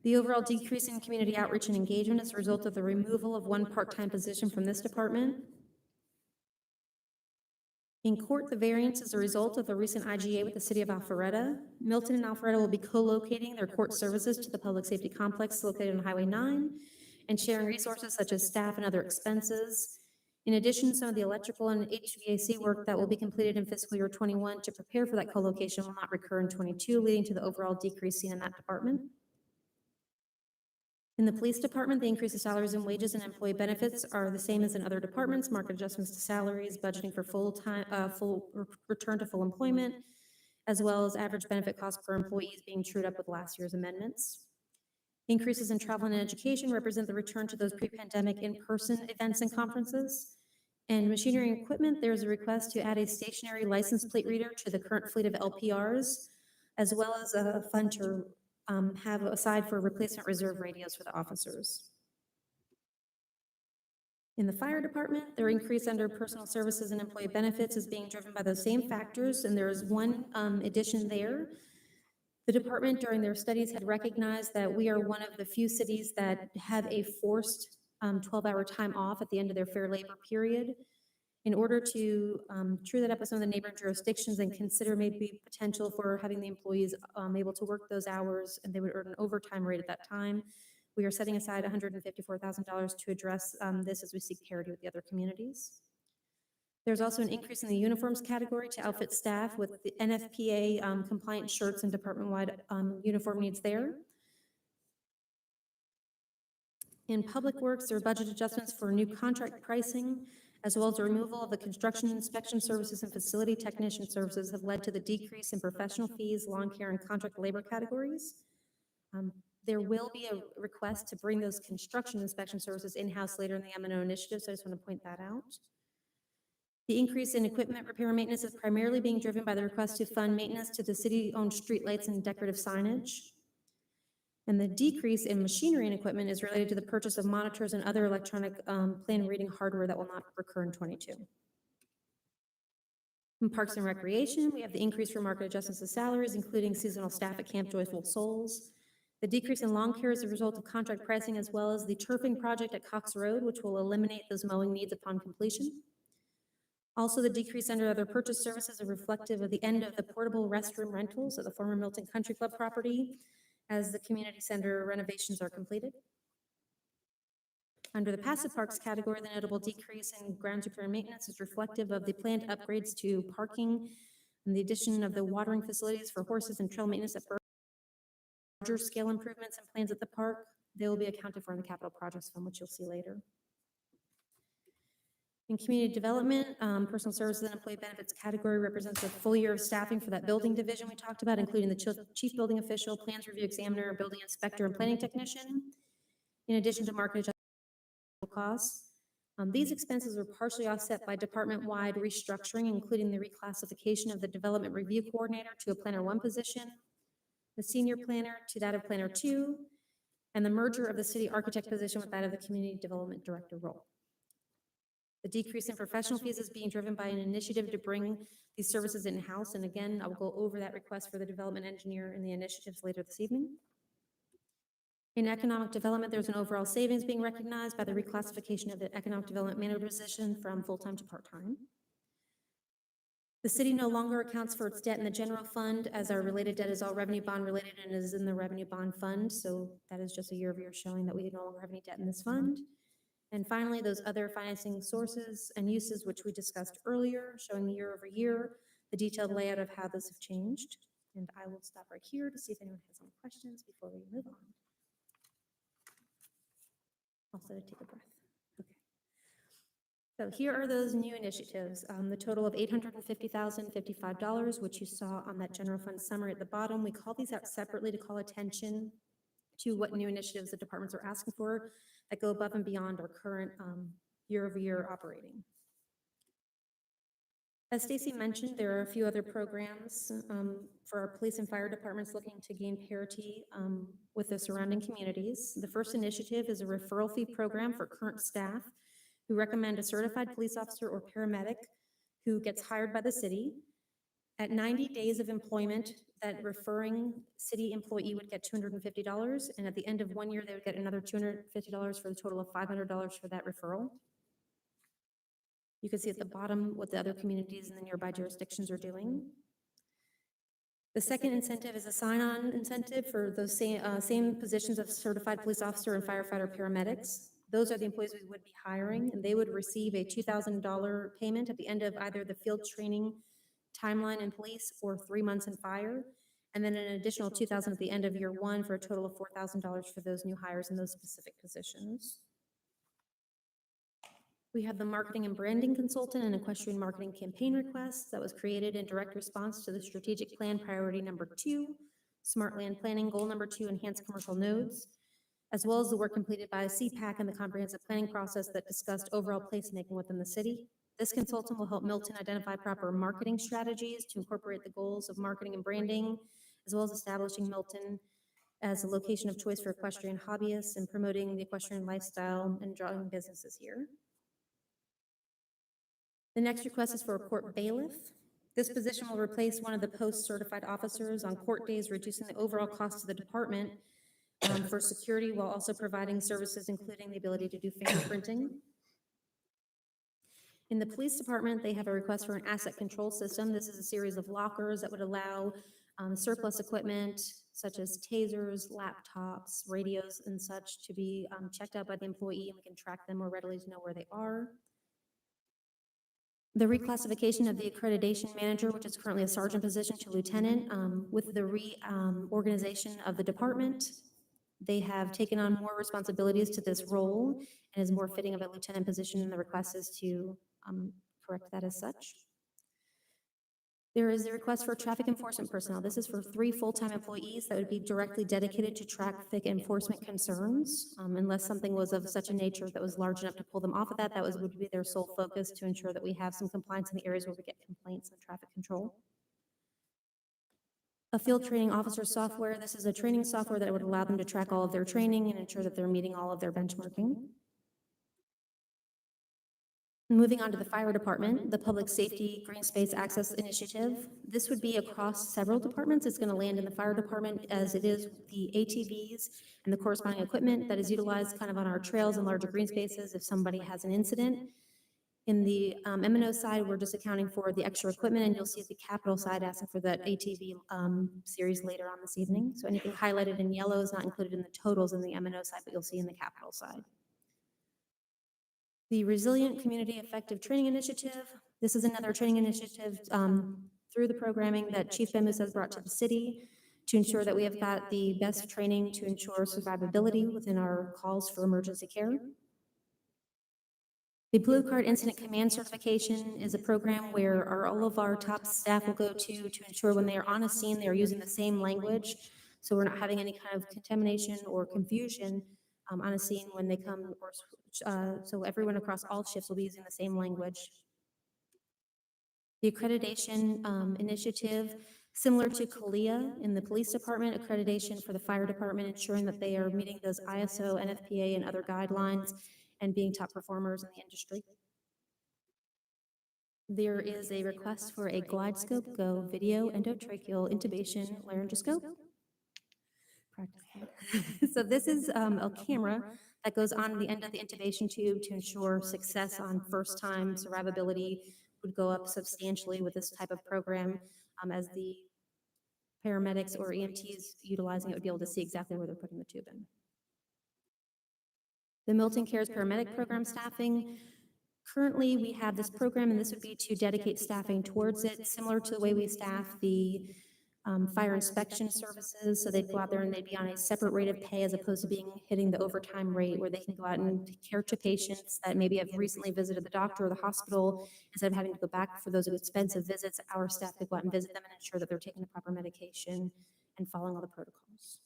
The overall decrease in community outreach and engagement is a result of the removal of one part-time position from this department. In court, the variance is a result of the recent IGA with the city of Alpharetta. Milton and Alpharetta will be co-locating their court services to the public safety complex located on Highway 9 and sharing resources such as staff and other expenses. In addition, some of the electrical and HVAC work that will be completed in fiscal year 21 to prepare for that co-location will not recur in 22, leading to the overall decrease seen in that department. In the police department, the increase of salaries and wages and employee benefits are the same as in other departments, market adjustments to salaries, budgeting for full return to full employment, as well as average benefit costs per employees being trued up with last year's amendments. Increases in travel and education represent the return to those pre-pandemic in-person events and conferences. And machinery and equipment, there's a request to add a stationary license plate reader to the current fleet of LPRs, as well as a fund to have aside for replacement reserve radios for the officers. In the fire department, their increase under personal services and employee benefits is being driven by those same factors, and there is one addition there. The department during their studies had recognized that we are one of the few cities that have a forced 12-hour time off at the end of their fair labor period. In order to true that up with some of the neighboring jurisdictions and consider maybe potential for having the employees able to work those hours and they would earn an overtime rate at that time, we are setting aside $154,000 to address this as we seek parity with the other communities. There's also an increase in the uniforms category to outfit staff with the NFPA compliant shirts and department-wide uniform needs there. In public works, there are budget adjustments for new contract pricing, as well as the removal of the construction inspection services and facility technician services have led to the decrease in professional fees, lawn care, and contract labor categories. There will be a request to bring those construction inspection services in-house later in the M&O initiative, so I just want to point that out. The increase in equipment repair and maintenance is primarily being driven by the request to fund maintenance to the city-owned streetlights and decorative signage. And the decrease in machinery and equipment is related to the purchase of monitors and other electronic plan reading hardware that will not recur in 22. In Parks and Recreation, we have the increase for market adjustments to salaries, including seasonal staff at Camp Joyful Souls. The decrease in lawn care is a result of contract pricing, as well as the turfing project at Cox Road, which will eliminate those mowing needs upon completion. Also, the decrease under other purchase services are reflective of the end of the portable restroom rentals at the former Milton Country Club property as the community center renovations are completed. Under the passive parks category, the notable decrease in grounds repair and maintenance is reflective of the planned upgrades to parking and the addition of the watering facilities for horses and trail maintenance at larger scale improvements and plans at the park, they will be accounted for in the capital projects fund, which you'll see later. In community development, personal services and employee benefits category represents a full year of staffing for that building division we talked about, including the chief building official, plans review examiner, building inspector, and planning technician, in addition to market adjustment costs. These expenses were partially offset by department-wide restructuring, including the reclassification of the development review coordinator to a planner 1 position, the senior planner to that of planner 2, and the merger of the city architect position with that of the community development director role. The decrease in professional fees is being driven by an initiative to bring these services in-house. And again, I will go over that request for the development engineer in the initiatives later this evening. In economic development, there's an overall savings being recognized by the reclassification of the economic development manager position from full-time to part-time. The city no longer accounts for its debt in the general fund, as our related debt is all revenue bond related and is in the revenue bond fund. So that is just a year-over-year showing that we no longer have any debt in this fund. And finally, those other financing sources and uses, which we discussed earlier, showing year over year, the detailed layout of how those have changed. And I will stop right here to see if anyone has any questions before we move on. Also to take a breath. Okay. So here are those new initiatives. The total of $850,055, which you saw on that general fund summary at the bottom. We call these out separately to call attention to what new initiatives the departments are asking for that go above and beyond our current year-over-year operating. As Stacy mentioned, there are a few other programs for our police and fire departments looking to gain parity with the surrounding communities. The first initiative is a referral fee program for current staff who recommend a certified police officer or paramedic who gets hired by the city. At 90 days of employment, that referring city employee would get $250, and at the end of 1 year, they would get another $250 for the total of $500 for that referral. You can see at the bottom what the other communities in the nearby jurisdictions are doing. The second incentive is a sign-on incentive for those same positions of certified police officer and firefighter paramedics. Those are the employees we would be hiring, and they would receive a $2,000 payment at the end of either the field training timeline in police or 3 months in fire, and then an additional $2,000 at the end of year 1 for a total of $4,000 for those new hires in those specific positions. We have the marketing and branding consultant and equestrian marketing campaign request that was created in direct response to the strategic plan priority number 2, smart land planning goal number 2, enhanced commercial nodes, as well as the work completed by CPAC and the comprehensive planning process that discussed overall placemaking within the city. This consultant will help Milton identify proper marketing strategies to incorporate the goals of marketing and branding, as well as establishing Milton as a location of choice for equestrian hobbyists and promoting the equestrian lifestyle and drawing businesses here. The next request is for a court bailiff. This position will replace one of the post-certified officers on court days, reducing the overall cost to the department for security while also providing services, including the ability to do fingerprinting. In the police department, they have a request for an asset control system. This is a series of lockers that would allow surplus equipment such as tasers, laptops, radios, and such to be checked out by the employee, and we can track them more readily to know where they are. The reclassification of the accreditation manager, which is currently a sergeant position, to lieutenant, with the reorganization of the department. They have taken on more responsibilities to this role and is more fitting of a lieutenant position, and the request is to correct that as such. There is a request for traffic enforcement personnel. This is for 3 full-time employees that would be directly dedicated to traffic enforcement concerns. Unless something was of such a nature that was large enough to pull them off of that, would be their sole focus to ensure that we have some compliance in the areas where we get complaints on traffic control. A field training officer software. This is a training software that would allow them to track all of their training and ensure that they're meeting all of their benchmarking. Moving on to the fire department, the Public Safety Green Space Access Initiative. This would be across several departments. It's going to land in the fire department as it is the ATVs and the corresponding equipment that is utilized kind of on our trails and larger green spaces if somebody has an incident. In the M&O side, we're just accounting for the extra equipment, and you'll see the capital side asking for that ATV series later on this evening. So anything highlighted in yellow is not included in the totals in the M&O side, but you'll see in the capital side. The Resilient Community Effective Training Initiative. This is another training initiative through the programming that Chief Bemis has brought to the city to ensure that we have got the best training to ensure survivability within our calls for emergency care. The Blue Card Incident Command Certification is a program where all of our top staff will go to ensure when they are on a scene, they are using the same language. So we're not having any kind of contamination or confusion on a scene when they come, so everyone across all shifts will be using the same language. The accreditation initiative, similar to CALIA in the police department, accreditation for the fire department, ensuring that they are meeting those ISO, NFPA, and other guidelines and being top performers in the industry. There is a request for a GlideScope Go video endotracheal intubation laryngoscope. Practice. So this is a camera that goes on the end of the intubation tube to ensure success on first time. Survivability would go up substantially with this type of program as the paramedics or EMTs utilizing it would be able to see exactly where they're putting the tube in. The Milton Cares paramedic program staffing. Currently, we have this program, and this would be to dedicate staffing towards it, similar to the way we staff the fire inspection services. So they'd go out there and they'd be on a separate rate of pay as opposed to hitting the overtime rate where they can go out and care to patients that maybe have recently visited the doctor or the hospital. Instead of having to go back for those expensive visits, our staff could go out and visit them and ensure that they're taking the proper medication and following all the protocols.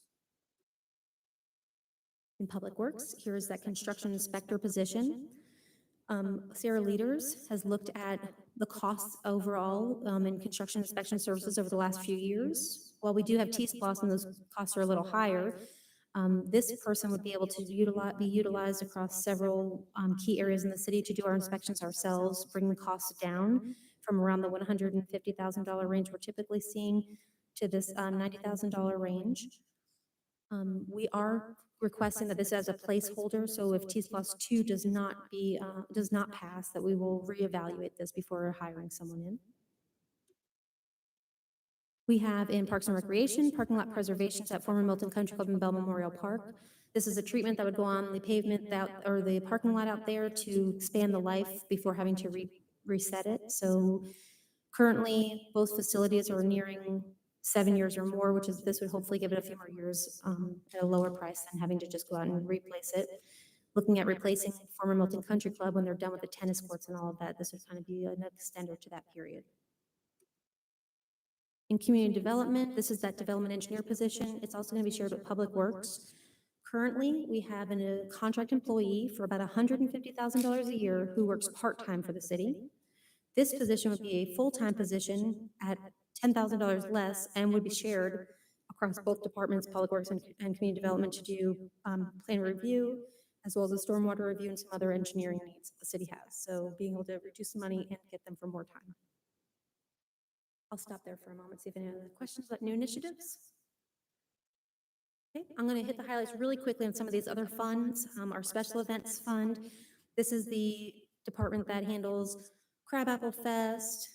In Public Works, here is that construction inspector position. Sarah Leaders has looked at the costs overall in construction inspection services over the last few years. While we do have T-SPLOS and those costs are a little higher, this person would be able to be utilized across several key areas in the city to do our inspections ourselves, bring the costs down from around the $150,000 range we're typically seeing to this $90,000 range. We are requesting that this as a placeholder, so if T-SPLOS 2 does not pass, that we will reevaluate this before hiring someone in. We have in Parks and Recreation, parking lot preservations at former Milton Country Club and Bell Memorial Park. This is a treatment that would go on the pavement or the parking lot out there to expand the life before having to reset it. So currently, both facilities are nearing 7 years or more, this would hopefully give it a few more years at a lower price than having to just go out and replace it. Looking at replacing former Milton Country Club when they're done with the tennis courts and all of that, this would kind of be an extender to that period. In community development, this is that development engineer position. It's also going to be shared with Public Works. Currently, we have a contract employee for about $150,000 a year who works part-time for the city. This position would be a full-time position at $10,000 less and would be shared across both departments, Public Works and Community Development, to do plan review, as well as a stormwater review and some other engineering needs that the city has. So being able to reduce the money and get them for more time. I'll stop there for a moment, see if any other questions about new initiatives. Okay, I'm going to hit the highlights really quickly on some of these other funds. Our Special Events Fund. This is the department that handles Crabapple Fest,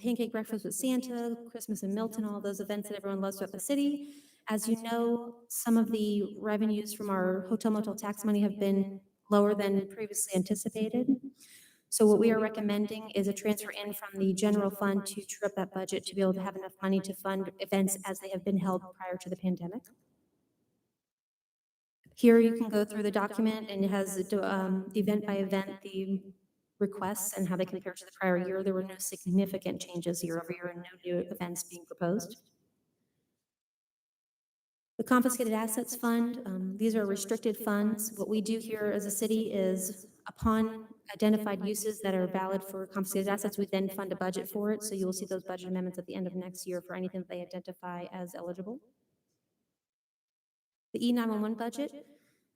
Pancake Breakfast with Santa, Christmas in Milton, all those events that everyone loves throughout the city. As you know, some of the revenues from our hotel motel tax money have been lower than previously anticipated. So what we are recommending is a transfer in from the general fund to true up that budget to be able to have enough money to fund events as they have been held prior to the pandemic. Here you can go through the document, and it has event by event the requests and how they compare to the prior year. There were no significant changes year over year and no new events being proposed. The Confiscated Assets Fund, these are restricted funds. What we do here as a city is upon identified uses that are valid for confiscated assets, we then fund a budget for it. So you will see those budget amendments at the end of next year for anything that they identify as eligible. The E911 budget,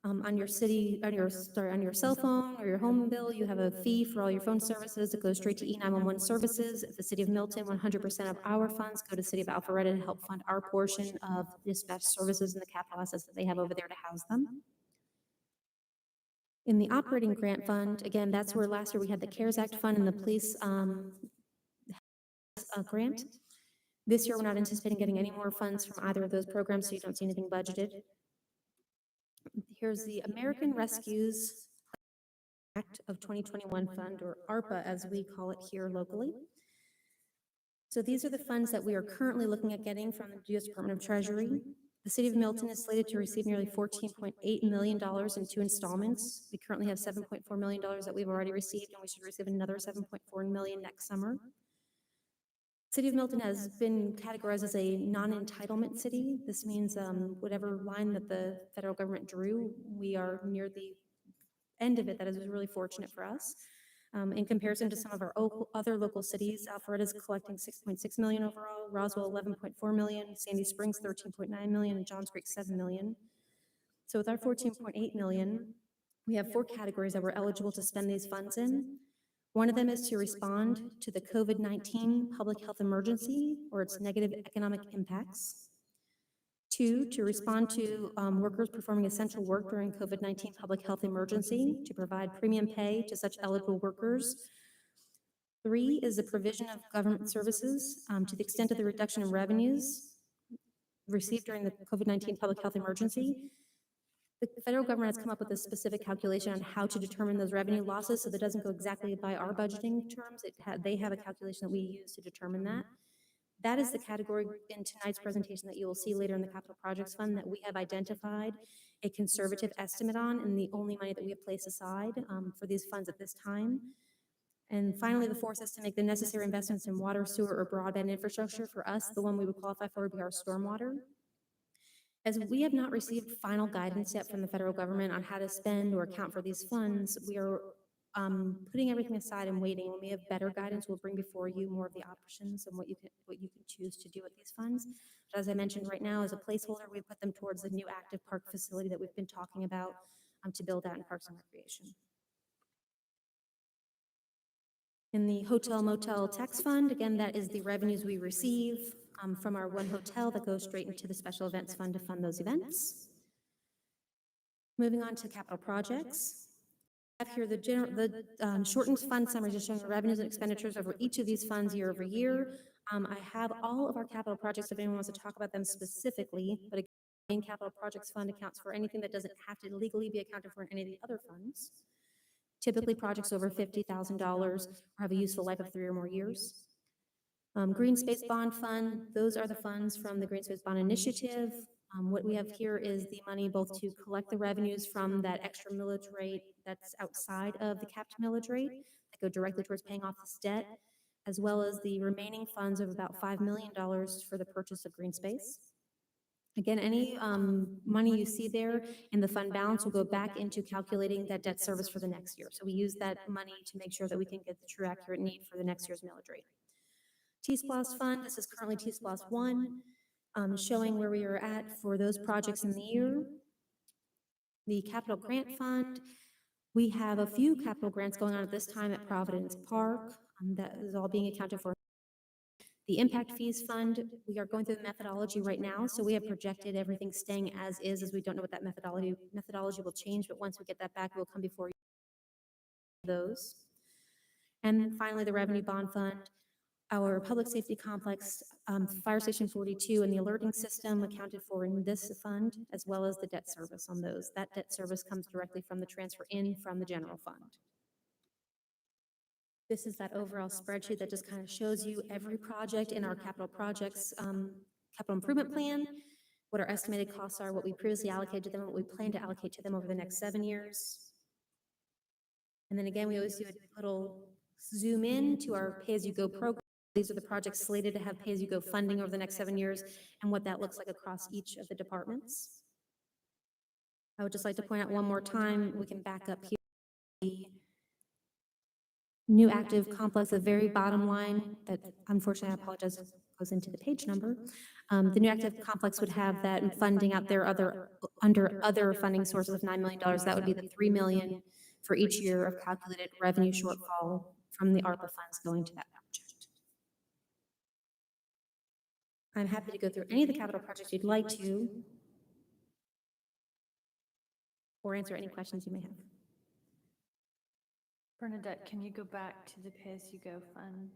on your cell phone or your home bill, you have a fee for all your phone services. It goes straight to E911 services. At the City of Milton, 100% of our funds go to City of Alpharetta to help fund our portion of dispatch services and the capital assets that they have over there to house them. In the operating grant fund, again, that's where last year we had the CARES Act fund and the police grant. This year, we're not anticipating getting any more funds from either of those programs, so you don't see anything budgeted. Here's the American Rescues Act of 2021 fund, or ARPA as we call it here locally. So these are the funds that we are currently looking at getting from the U.S. Department of Treasury. The city of Milton is slated to receive nearly $14.8 million in 2 installments. We currently have $7.4 million that we've already received, and we should receive another $7.4 million next summer. City of Milton has been categorized as a non-entitlement city. This means whatever line that the federal government drew, we are near the end of it. That is really fortunate for us. In comparison to some of our other local cities, Alpharetta is collecting $6.6 million overall, Roswell $11.4 million, Sandy Springs $13.9 million, and Johns Creek $7 million. So with our $14.8 million, we have 4 categories that we're eligible to spend these funds in. One of them is to respond to the COVID-19 public health emergency or its negative economic impacts. 2, to respond to workers performing essential work during COVID-19 public health emergency, to provide premium pay to such eligible workers. 3 is the provision of government services to the extent of the reduction in revenues received during the COVID-19 public health emergency. The federal government has come up with a specific calculation on how to determine those revenue losses, so that doesn't go exactly by our budgeting terms. They have a calculation that we use to determine that. That is the category in tonight's presentation that you will see later in the Capital Projects Fund that we have identified a conservative estimate on, and the only money that we have placed aside for these funds at this time. And finally, the 4th is to make the necessary investments in water, sewer, or broadband infrastructure. For us, the one we would qualify for would be our stormwater. As we have not received final guidance yet from the federal government on how to spend or account for these funds, we are putting everything aside and waiting. When we have better guidance, we'll bring before you more of the options and what you can choose to do with these funds. But as I mentioned, right now, as a placeholder, we put them towards the new active park facility that we've been talking about to build out in Parks and Recreation. In the hotel motel tax fund, again, that is the revenues we receive from our one hotel that goes straight into the special events fund to fund those events. Moving on to capital projects. I have here the shortened fund summary just showing the revenues and expenditures over each of these funds year over year. I have all of our capital projects if anyone wants to talk about them specifically, but again, the main capital projects fund accounts for anything that doesn't have to legally be accounted for in any of the other funds. Typically projects over $50,000 have a useful life of 3 or more years. Green Space Bond Fund, those are the funds from the Green Space Bond Initiative. What we have here is the money both to collect the revenues from that extra millage rate that's outside of the capped millage rate that go directly towards paying off this debt, as well as the remaining funds of about $5 million for the purchase of green space. Again, any money you see there in the fund balance will go back into calculating that debt service for the next year. So we use that money to make sure that we can get the true accurate need for the next year's millage rate. T-SPLOS fund, this is currently T-SPLOS 1, showing where we are at for those projects in the year. The capital grant fund, we have a few capital grants going on at this time at Providence Park. That is all being accounted for. The impact fees fund, we are going through the methodology right now, so we have projected everything staying as is, as we don't know what that methodology will change, but once we get that back, we'll come before you those. And then finally, the revenue bond fund, our public safety complex, Fire Station 42 and the alerting system accounted for in this fund, as well as the debt service on those. That debt service comes directly from the transfer in from the general fund. This is that overall spreadsheet that just kind of shows you every project in our capital projects, capital improvement plan, what our estimated costs are, what we previously allocated to them, what we plan to allocate to them over the next 7 years. And then again, we always do a little zoom in to our pay-as-you-go program. These are the projects slated to have pay-as-you-go funding over the next 7 years and what that looks like across each of the departments. I would just like to point out one more time, we can back up here. The new active complex, the very bottom line that unfortunately, I apologize, goes into the page number. The new active complex would have that funding out there under other funding sources of $9 million. That would be the $3 million for each year of calculated revenue shortfall from the ARPA funds going to that project. I'm happy to go through any of the capital projects you'd like to, or answer any questions you may have. Bernadette, can you go back to the pay-as-you-go fund?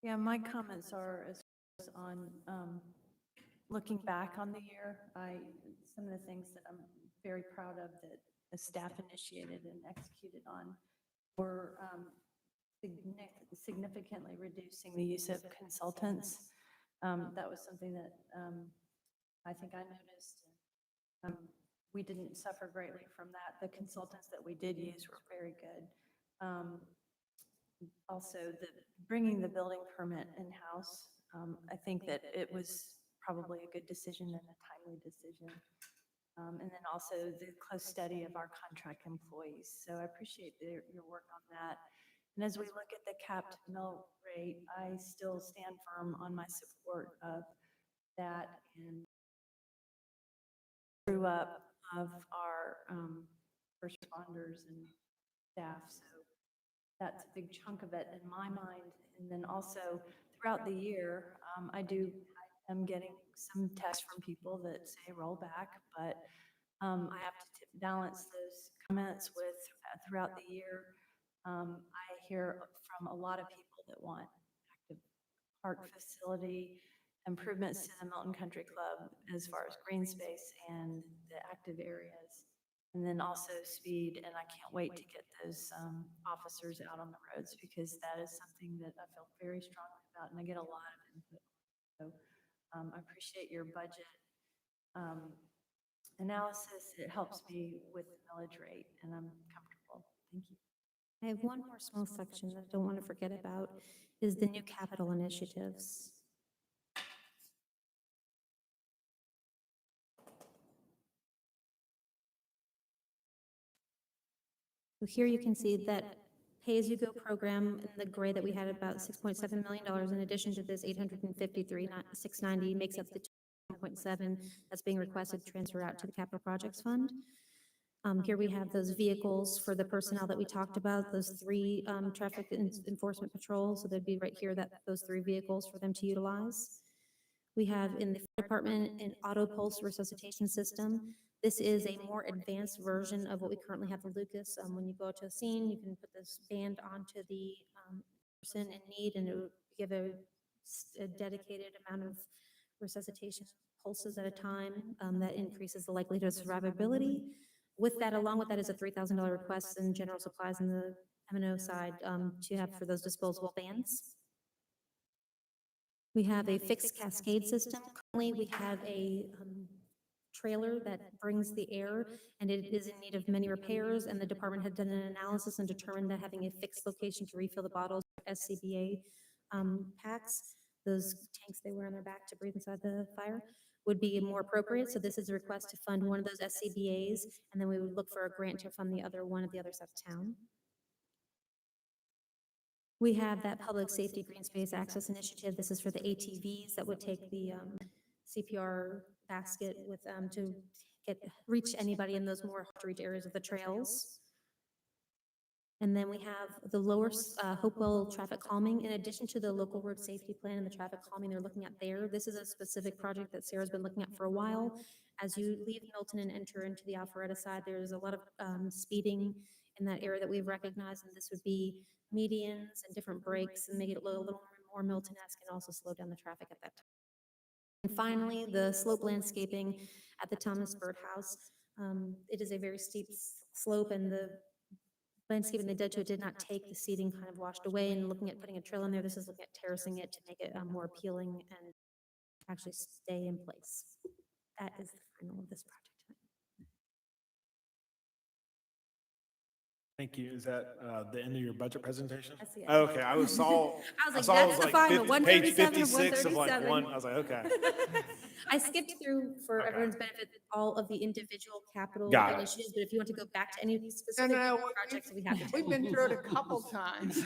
Yeah, my comments are as on looking back on the year. Some of the things that I'm very proud of that the staff initiated and executed on were significantly reducing the use of consultants. That was something that I think I noticed. We didn't suffer greatly from that. The consultants that we did use were very good. Also, bringing the building permit in-house, I think that it was probably a good decision and a timely decision. And then also the close study of our contract employees. So I appreciate your work on that. And as we look at the capped mill rate, I still stand firm on my support of that and grew up of our first responders and staff. So that's a big chunk of it in my mind. And then also throughout the year, I am getting some texts from people that say roll back, but I have to balance those comments with throughout the year. I hear from a lot of people that want active park facility improvements to the Milton Country Club as far as green space and the active areas. And then also speed, and I can't wait to get those officers out on the roads because that is something that I feel very strongly about, and I get a lot of input. So I appreciate your budget analysis. It helps me with the millage rate, and I'm comfortable. Thank you. I have one more small section that I don't want to forget about, is the new capital initiatives. So here you can see that pay-as-you-go program in the gray that we had about $6.7 million in addition to this 853,690 makes up the 2.7 that's being requested to transfer out to the capital projects fund. Here we have those vehicles for the personnel that we talked about, those 3 traffic enforcement patrols. So they'd be right here, that those 3 vehicles for them to utilize. We have in the fire department an auto pulse resuscitation system. This is a more advanced version of what we currently have in Lucas. When you go to a scene, you can put this band onto the person in need, and it will give a dedicated amount of resuscitation pulses at a time that increases the likelihood of survivability. With that, along with that is a $3,000 request in general supplies in the M&O side to have for those disposable bands. We have a fixed cascade system. Currently, we have a trailer that brings the air, and it is in need of many repairs, and the department had done an analysis and determined that having a fixed location to refill the bottles, SCBA packs, those tanks they wear on their back to breathe inside the fire, would be more appropriate. So this is a request to fund one of those SCBAs, and then we would look for a grant to fund the other one at the other side of town. We have that public safety green space access initiative. This is for the ATVs that would take the CPR basket with to reach anybody in those more hard to reach areas of the trails. And then we have the lower Hopewell traffic calming. In addition to the local road safety plan and the traffic calming they're looking at there, this is a specific project that Sarah's been looking at for a while. As you leave Milton and enter into the Alpharetta side, there's a lot of speeding in that area that we've recognized, and this would be medians and different breaks and make it a little more Milton-esque and also slow down the traffic at that time. And finally, the slope landscaping at the Thomas Bird House. It is a very steep slope, and the landscaping they did to it did not take the seating kind of washed away. And looking at putting a trail in there, this is looking at terracing it to make it more appealing and actually stay in place. That is the final of this project. Thank you. Is that the end of your budget presentation? That's the end. Okay, I saw I was it like, was that's the final, page 137 of 56 of like 137. one. I was like, okay. I skipped through for Okay. everyone's benefit all of the individual capital Got it. initiatives, but if you want to go back to any specific projects, we have to. We've been through it a couple times,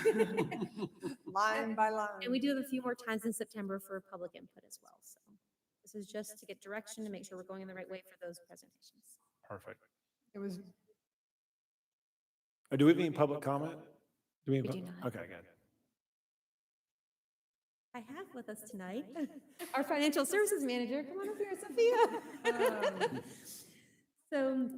line by line. And we do have a few more times in September for public input as well. So this is just to get direction to make sure we're going in the right way for those presentations. Perfect. It was, Do we have any public comment? Do we We do not. Okay, good. I have with us tonight our financial services manager. Come on up here, Sophia. So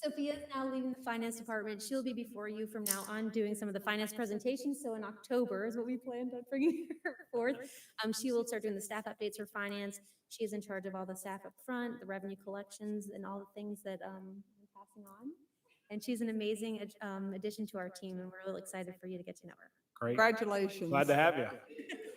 Sophia is now leaving the finance department. She'll be before you from now on doing some of the finance presentations. So in October is what we planned on bringing her forth. She will start doing the staff updates for finance. She is in charge of all the staff up front, the revenue collections, and all the things that I'm passing on. And she's an amazing addition to our team, and we're really excited for you to get to know her. Great. Congratulations. Glad to have you.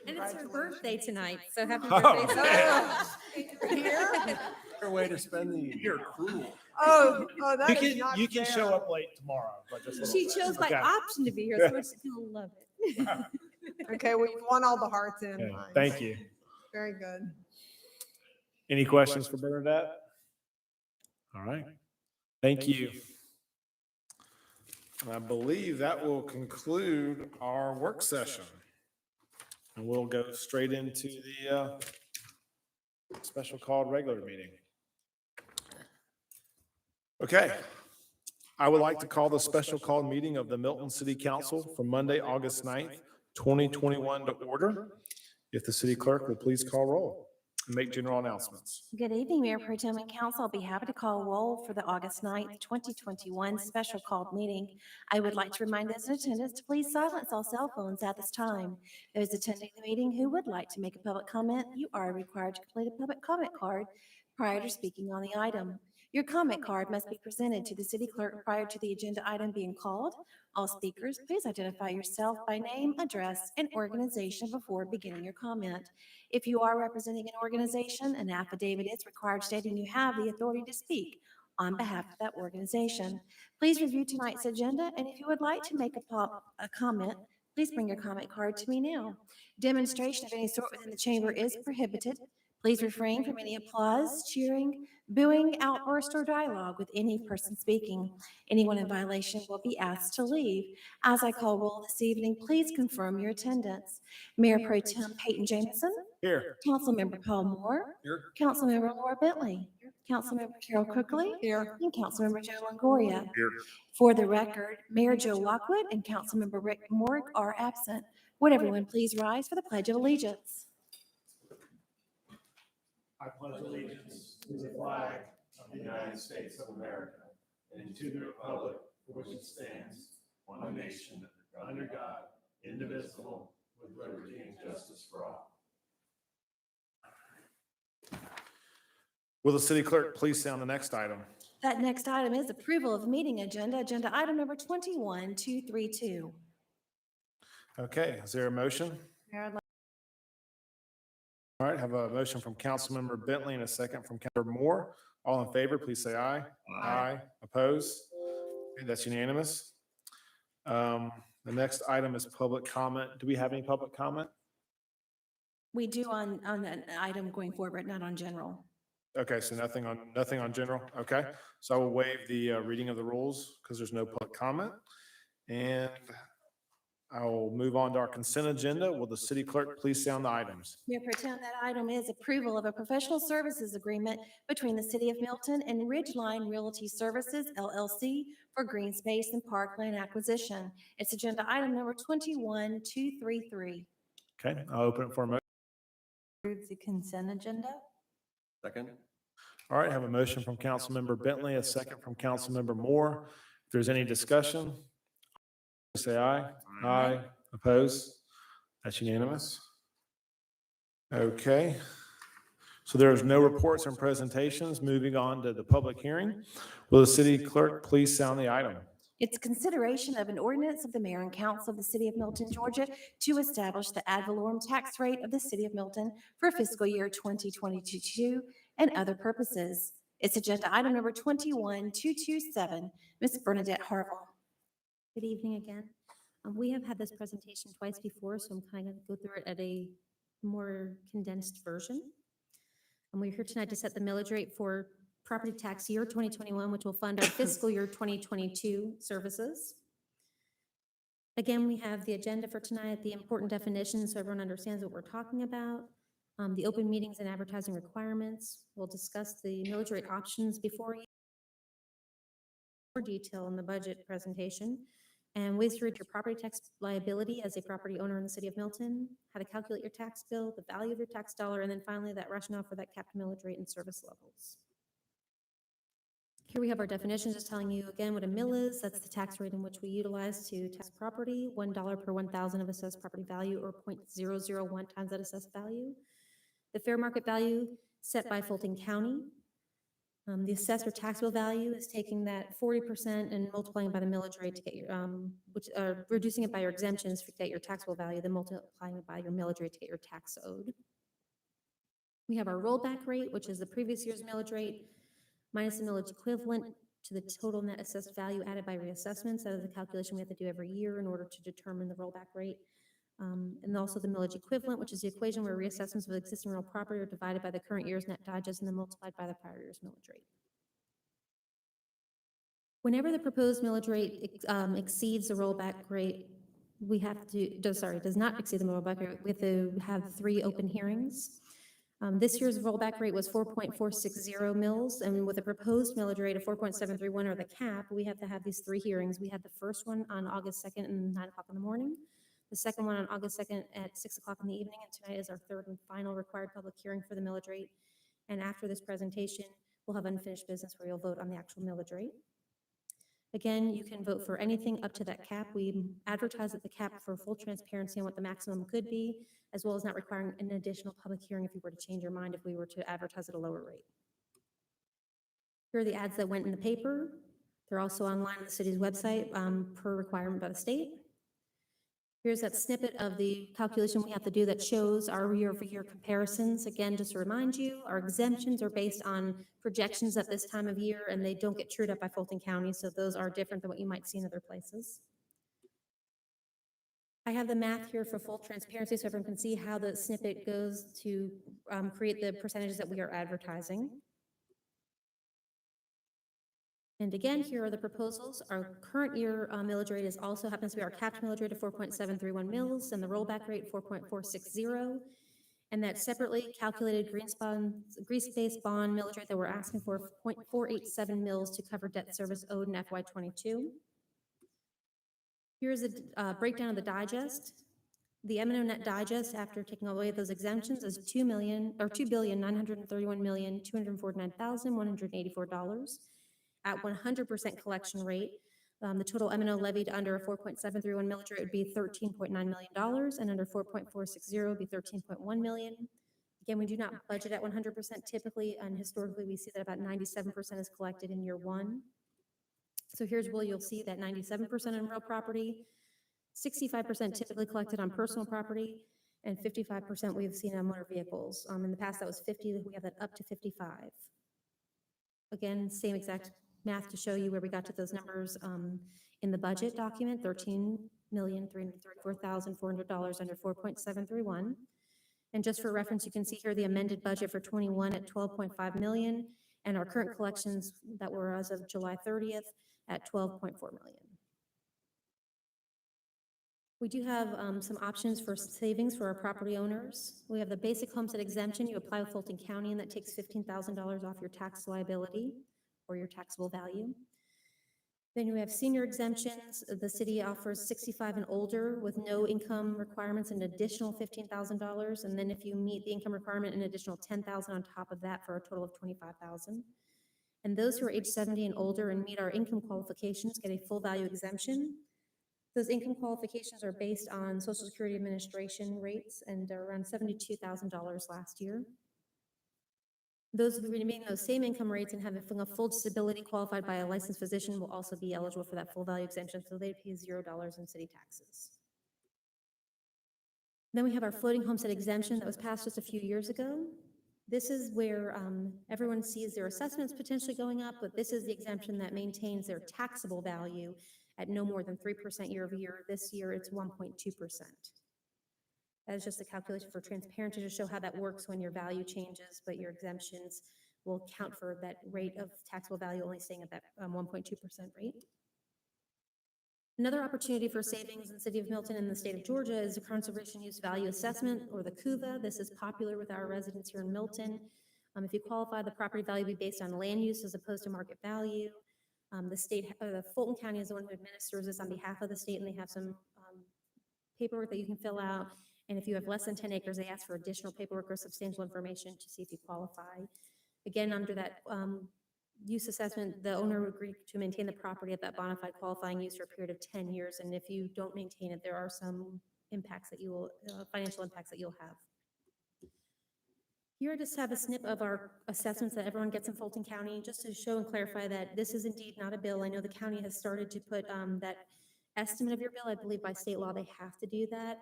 And it's her birthday tonight, so happy Oh, birthday. man. Here? Better way to spend the evening. You're cruel. Oh, that is not You can show fair. up late tomorrow, but just a little She bit. chose by Okay. option to be here, so she's gonna love it. Okay, well, you won all the hearts and Okay, minds. thank you. Very good. Any questions for Bernadette? All right. Thank you. And I believe that will conclude our work session. And we'll go straight into the special called regular meeting. Okay. I would like to call the special called meeting of the Milton City Council for Monday, August 9th, 2021 to order. If the city clerk would please call roll and make general announcements. Good evening, Mayor Pro Tem and Council. I'll be happy to call roll for the August 9th, 2021 special called meeting. I would like to remind those in attendance to please silence all cell phones at this time. Those attending the meeting who would like to make a public comment, you are required to complete a public comment card prior to speaking on the item. Your comment card must be presented to the city clerk prior to the agenda item being called. All speakers, please identify yourself by name, address, and organization before beginning your comment. If you are representing an organization, an affidavit is required stating you have the authority to speak on behalf of that organization. Please review tonight's agenda, and if you would like to make a comment, please bring your comment card to me now. Demonstration of any sort within the chamber is prohibited. Please refrain from any applause, cheering, booing, outburst, or dialogue with any person speaking. Anyone in violation will be asked to leave. As I call roll this evening, please confirm your attendance. Mayor Pro Tem Peyton Jameson, Here. Councilmember Paul Moore, Here. Councilmember Laura Bentley, Councilmember Carol Cookley, Here. and Councilmember Joe Longoria. Here. For the record, Mayor Joe Lockwood and Councilmember Rick Morg are absent. Would everyone please rise for the Pledge of Allegiance? I pledge allegiance to the flag of the United States of America and to the republic for which it stands, one nation, under God, indivisible, with liberty and justice for all. Will the city clerk please sound the next item? That next item is approval of meeting agenda, agenda item number 21232. Okay, is there a motion? Mayor, I'd like All right, have a motion from Councilmember Bentley and a second from Councilmember Moore. All in favor, please say aye. Aye. Opposed? Okay, that's unanimous. The next item is public comment. Do we have any public comment? We do on an item going forward, but not on general. Okay, so nothing on general. Okay, so I will waive the reading of the rules because there's no public comment. And I will move on to our consent agenda. Will the city clerk please sound the items? Mayor Pro Tem, that item is approval of a professional services agreement between the City of Milton and Ridgeline Realty Services LLC for green space and parkland acquisition. It's agenda item number 21233. Okay, I'll open it for a motion. Approve the consent agenda. Second? All right, I have a motion from Councilmember Bentley, a second from Councilmember Moore. If there's any discussion, say aye. Aye. Opposed? That's unanimous. Okay. So there's no reports and presentations. Moving on to the public hearing. Will the city clerk please sound the item? It's consideration of an ordinance of the mayor and council of the city of Milton, Georgia, to establish the ad valorem tax rate of the city of Milton for fiscal year 2022 and other purposes. It's agenda item number 21227. Ms. Bernadette Harville. Good evening again. We have had this presentation twice before, so I'm kind of going to go through it at a more condensed version. And we're here tonight to set the millage rate for property tax year 2021, which will fund our fiscal year 2022 services. Again, we have the agenda for tonight, the important definitions, so everyone understands what we're talking about. The open meetings and advertising requirements. We'll discuss the millage rate options before you. More detail in the budget presentation. And ways to read your property tax liability as a property owner in the city of Milton, how to calculate your tax bill, the value of your tax dollar, and then finally that rationale for that capped millage rate and service levels. Here we have our definitions, just telling you again what a mill is. That's the tax rate in which we utilize to tax property, $1 per 1,000 of assessed property value, or 0.001 times that assessed value. The fair market value set by Fulton County. The assessed or taxable value is taking that 40% and multiplying it by the millage rate to get your, reducing it by your exemptions to get your taxable value, then multiplying it by your millage rate to get your tax owed. We have our rollback rate, which is the previous year's millage rate minus the millage equivalent to the total net assessed value added by reassessments. That is a calculation we have to do every year in order to determine the rollback rate. And also the millage equivalent, which is the equation where reassessments of existing real property are divided by the current year's net digest and then multiplied by the prior year's millage rate. Whenever the proposed millage rate exceeds the rollback rate, we have to, does not exceed the rollback rate, we have to have 3 open hearings. This year's rollback rate was 4.460 mils, and with a proposed millage rate of 4.731 or the cap, we have to have these 3 hearings. We had the first one on August 2nd at 9 o'clock in the morning, the second one on August 2nd at 6 o'clock in the evening, and tonight is our 3rd and final required public hearing for the millage rate. And after this presentation, we'll have unfinished business where you'll vote on the actual millage rate. Again, you can vote for anything up to that cap. We advertise at the cap for full transparency on what the maximum could be, as well as not requiring an additional public hearing if you were to change your mind if we were to advertise at a lower rate. Here are the ads that went in the paper. They're also online on the city's website per requirement by the state. Here's that snippet of the calculation we have to do that shows our year-over-year comparisons. Again, just to remind you, our exemptions are based on projections at this time of year, and they don't get trued up by Fulton County, so those are different than what you might see in other places. I have the math here for full transparency so everyone can see how the snippet goes to create the percentages that we are advertising. And again, here are the proposals. Our current year millage rate is also happens to be our capped millage rate of 4.731 mils and the rollback rate 4.460. And that separately calculated green space bond millage rate that we're asking for 0.487 mils to cover debt service owed in FY22. Here's a breakdown of the digest. The M&O net digest after taking away those exemptions is $2,931,249,184. At 100% collection rate, the total M&O levied under a 4.731 millage rate would be $13.9 million, and under 4.460 would be $13.1 million. Again, we do not budget at 100% typically, and historically we see that about 97% is collected in year 1. So here's where you'll see that 97% on real property, 65% typically collected on personal property, and 55% we've seen on motor vehicles. In the past that was 50, we have that up to 55. Again, same exact math to show you where we got to those numbers in the budget document, $13,334,400 under 4.731. And just for reference, you can see here the amended budget for 21 at 12.5 million, and our current collections that were as of July 30th at 12.4 million. We do have some options for savings for our property owners. We have the basic homestead exemption. You apply with Fulton County, and that takes $15,000 off your tax liability or your taxable value. Then we have senior exemptions. The city offers 65 and older with no income requirements, an additional $15,000. And then if you meet the income requirement, an additional $10,000 on top of that for a total of $25,000. And those who are age 70 and older and meet our income qualifications get a full value exemption. Those income qualifications are based on Social Security Administration rates, and they're around $72,000 last year. Those who remain those same income rates and have a full disability qualified by a licensed physician will also be eligible for that full value exemption, so they pay $0 in city taxes. Then we have our floating homestead exemption that was passed just a few years ago. This is where everyone sees their assessments potentially going up, but this is the exemption that maintains their taxable value at no more than 3% year over year. This year, it's 1.2%. That is just a calculation for transparency to show how that works when your value changes, but your exemptions will count for that rate of taxable value only staying at that 1.2% rate. Another opportunity for savings in the city of Milton and the state of Georgia is the conservation use value assessment, or the CUVA. This is popular with our residents here in Milton. If you qualify, the property value will be based on land use as opposed to market value. The Fulton County is the one who administers this on behalf of the state, and they have some paperwork that you can fill out. And if you have less than 10 acres, they ask for additional paperwork or substantial information to see if you qualify. Again, under that use assessment, the owner would agree to maintain the property at that bona fide qualifying use for a period of 10 years. And if you don't maintain it, there are some impacts that you will, financial impacts that you'll have. Here I just have a snip of our assessments that everyone gets in Fulton County, just to show and clarify that this is indeed not a bill. I know the county has started to put that estimate of your bill. I believe by state law, they have to do that.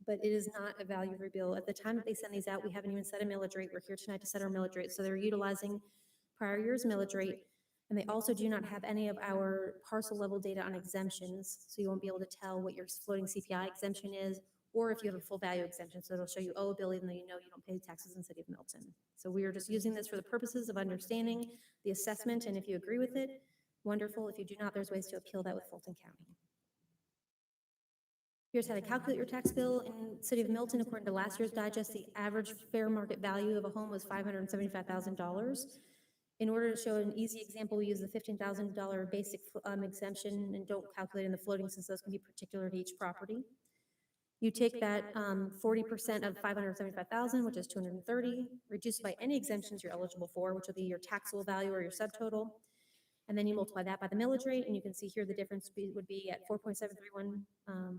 But it is not a value of your bill. At the time that they send these out, we haven't even set a millage rate. We're here tonight to set our millage rate. So they're utilizing prior year's millage rate. And they also do not have any of our parcel level data on exemptions. So you won't be able to tell what your floating CPI exemption is, or if you have a full value exemption. So it'll show you owe a bill even though you know you don't pay taxes in the city of Milton. So we are just using this for the purposes of understanding the assessment. And if you agree with it, wonderful. If you do not, there's ways to appeal that with Fulton County. Here's how to calculate your tax bill in the city of Milton. According to last year's digest, the average fair market value of a home was $575,000. In order to show an easy example, we use the $15,000 basic exemption and don't calculate in the floating since those can be particular to each property. You take that 40% of 575,000, which is 230, reduced by any exemptions you're eligible for, which will be your taxable value or your subtotal. And then you multiply that by the millage rate, and you can see here the difference would be at 4.731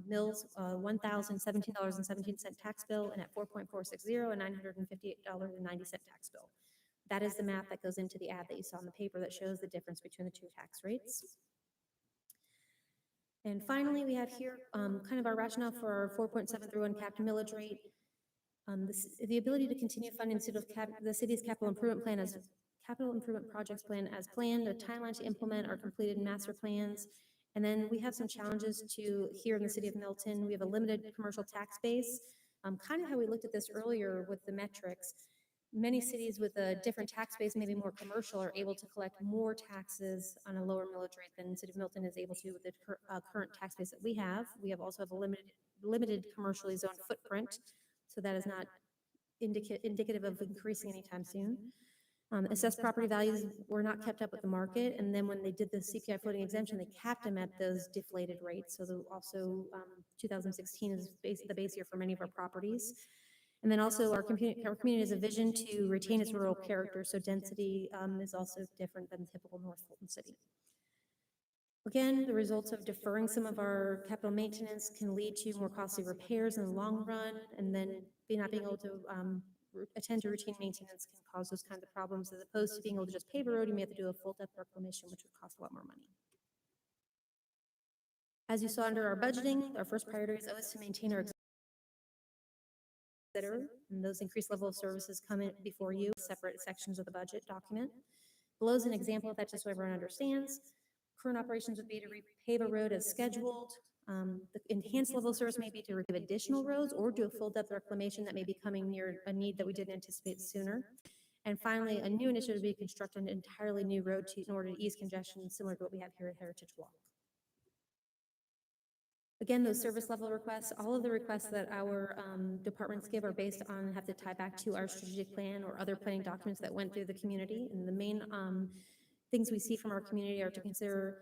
mills, $1,017.17 tax bill, and at 4.460, a $958.90 tax bill. That is the math that goes into the ad that you saw in the paper that shows the difference between the two tax rates. And finally, we have here kind of our rationale for our 4.731 capped millage rate. The ability to continue funding the city's capital improvement plan as capital improvement projects plan as planned, a timeline to implement our completed master plans. And then we have some challenges here in the city of Milton. We have a limited commercial tax base. Kind of how we looked at this earlier with the metrics. Many cities with a different tax base, maybe more commercial, are able to collect more taxes on a lower millage rate than the city of Milton is able to with the current tax base that we have. We also have a limited commercially zoned footprint, so that is not indicative of increasing anytime soon. Assessed property values were not kept up with the market, and then when they did the CPI floating exemption, they capped them at those deflated rates. So 2016 is the base year for many of our properties. And then also our community has a vision to retain its rural character, so density is also different than typical North Fulton City. Again, the results of deferring some of our capital maintenance can lead to more costly repairs in the long run, and then not being able to attend to routine maintenance can cause those kinds of problems, as opposed to being able to just pave a road, you may have to do a full depth reclamation, which would cost a lot more money. As you saw under our budgeting, our first priority is always to maintain our and those increased level of services come in before you, separate sections of the budget document. Below is an example of that, just so everyone understands. Current operations would be to repave a road as scheduled. The enhanced level of service may be to repave additional roads or do a full depth reclamation that may be coming near a need that we didn't anticipate sooner. And finally, a new initiative would be to construct an entirely new road in order to ease congestion, similar to what we have here at Heritage Walk. Again, those service level requests, all of the requests that our departments give are based on, have to tie back to our strategic plan or other planning documents that went through the community. And the main things we see from our community are to consider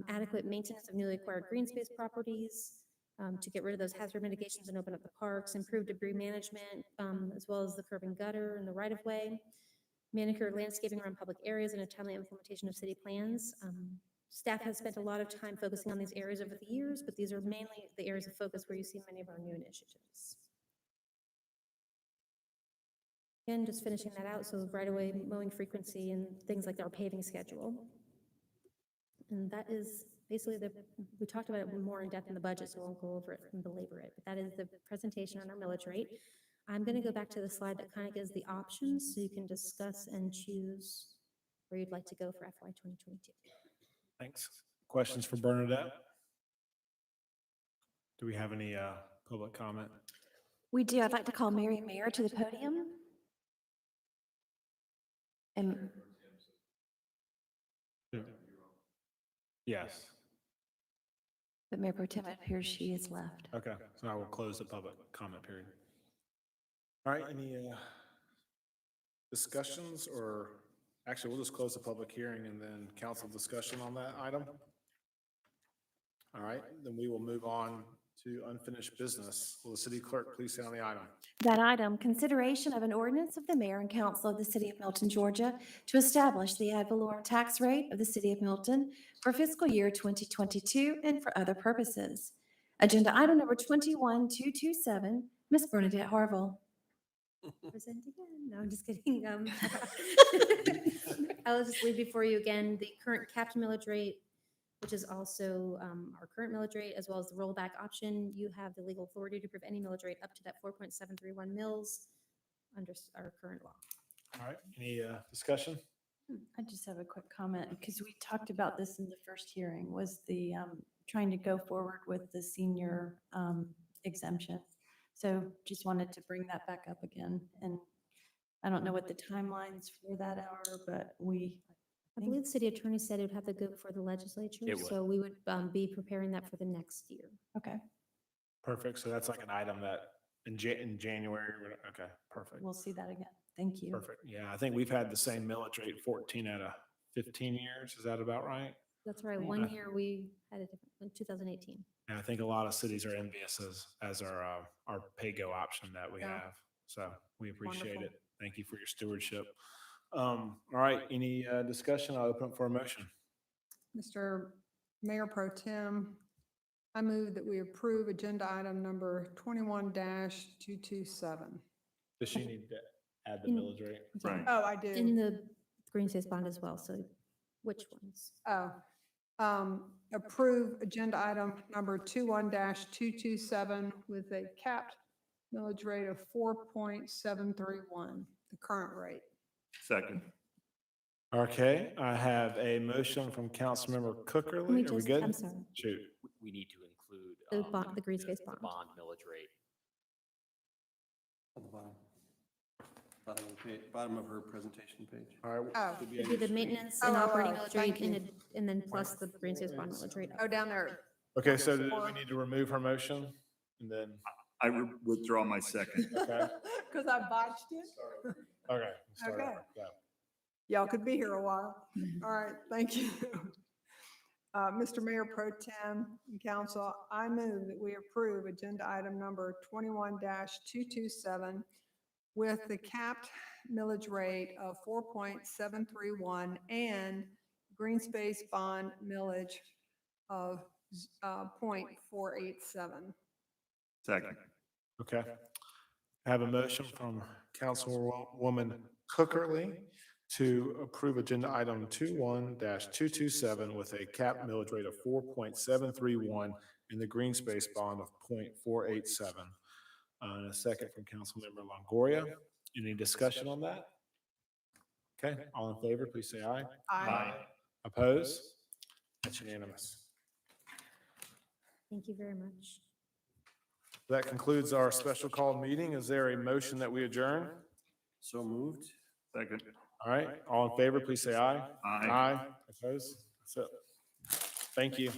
adequate maintenance of newly acquired green space properties, to get rid of those hazard mitigations and open up the parks, improve debris management, as well as the curb and gutter and the right of way, manicure landscaping around public areas, and a timely implementation of city plans. Staff has spent a lot of time focusing on these areas over the years, but these are mainly the areas of focus where you see many of our new initiatives. Again, just finishing that out, so right away mowing frequency and things like our paving schedule. And that is basically we talked about it more in depth in the budget, so I won't go over it and belabor it, but that is the presentation on our millage rate. I'm going to go back to the slide that kind of gives the options so you can discuss and choose where you'd like to go for FY 2022. Thanks. Questions for Bernadette? Do we have any public comment? We do. I'd like to call Mary Mayer to the podium. And Yes. but Mayor Pro Tem, it appears she is left. Okay, so I will close the public comment period. All right, any discussions, or actually, we'll just close the public hearing and then council discussion on that item. All right, then we will move on to unfinished business. Will the city clerk please say on the item? That item, consideration of an ordinance of the mayor and council of the city of Milton, Georgia, to establish the ad valorem tax rate of the city of Milton for fiscal year 2022 and for other purposes. Agenda item number 21227, Ms. Bernadette Harville. Present again. No, I'm just kidding. I'll just leave before you again, the current capped millage rate, which is also our current millage rate, as well as the rollback option. You have the legal authority to approve any millage rate up to that 4.731 mils under our current law. All right, any discussion? I just have a quick comment, because we talked about this in the first hearing, was the trying to go forward with the senior exemption. So just wanted to bring that back up again. And I don't know what the timelines for that are, but I believe the city attorney said it would have to go before the legislature, It would. so we would be preparing that for the next year. okay, Perfect. So that's like an item that in January, okay, perfect. we'll see that again. Thank you. Perfect. Yeah, I think we've had the same millage rate 14 out of 15 years. Is that about right? That's right. Right. One year we had a different, in 2018. And I think a lot of cities are envious as our pay-go option that we Yeah. have. So we appreciate Wonderful. it. Thank you for your stewardship. All right, any discussion? I'll open up for a motion. Mr. Mayor Pro Tem, I move that we approve agenda item number 21-227. Does she need to add the In- millage rate? Right. Oh, I do. In the green space bond as well, so which ones? Oh, approve agenda item number 21-227 with a capped millage rate of 4.731, the current rate. Second. Okay, I have a motion from Councilmember Can we Cookerly. Are we just, good? I'm sorry. Shoot. We need to include. The bond- the green space bond. Bond millage rate. On the bottom. Bottom of her presentation page. All right. Oh. did we It'd be the add- maintenance Oh, and oh, operating oh, millage thank rate and you. and then plus the green space bond millage rate. Oh, down there. Okay, so do we need to remove her motion? And then, I withdraw my second. okay, Because I botched it. okay. start Okay. over. Yeah. Y'all could be here a while. All right, thank you. Mr. Mayor Pro Tem and Council, I move that we approve agenda item number 21-227 with the capped millage rate of 4.731 and green space bond millage of 0.487. Second. Okay. I have a motion from Councilwoman Cookerly to approve agenda item 21-227 with a cap millage rate of 4.731 and the green space bond of 0.487. And a second from Councilmember Longoria. Any discussion on that? Okay, all in favor, please say aye. Aye. Oppose? That's unanimous. Thank you very much. That concludes our special call meeting. Is there a motion that we adjourn? So moved. Second. All right, all in favor, please say aye. Aye. Aye. Opposed? That's it. Thank you.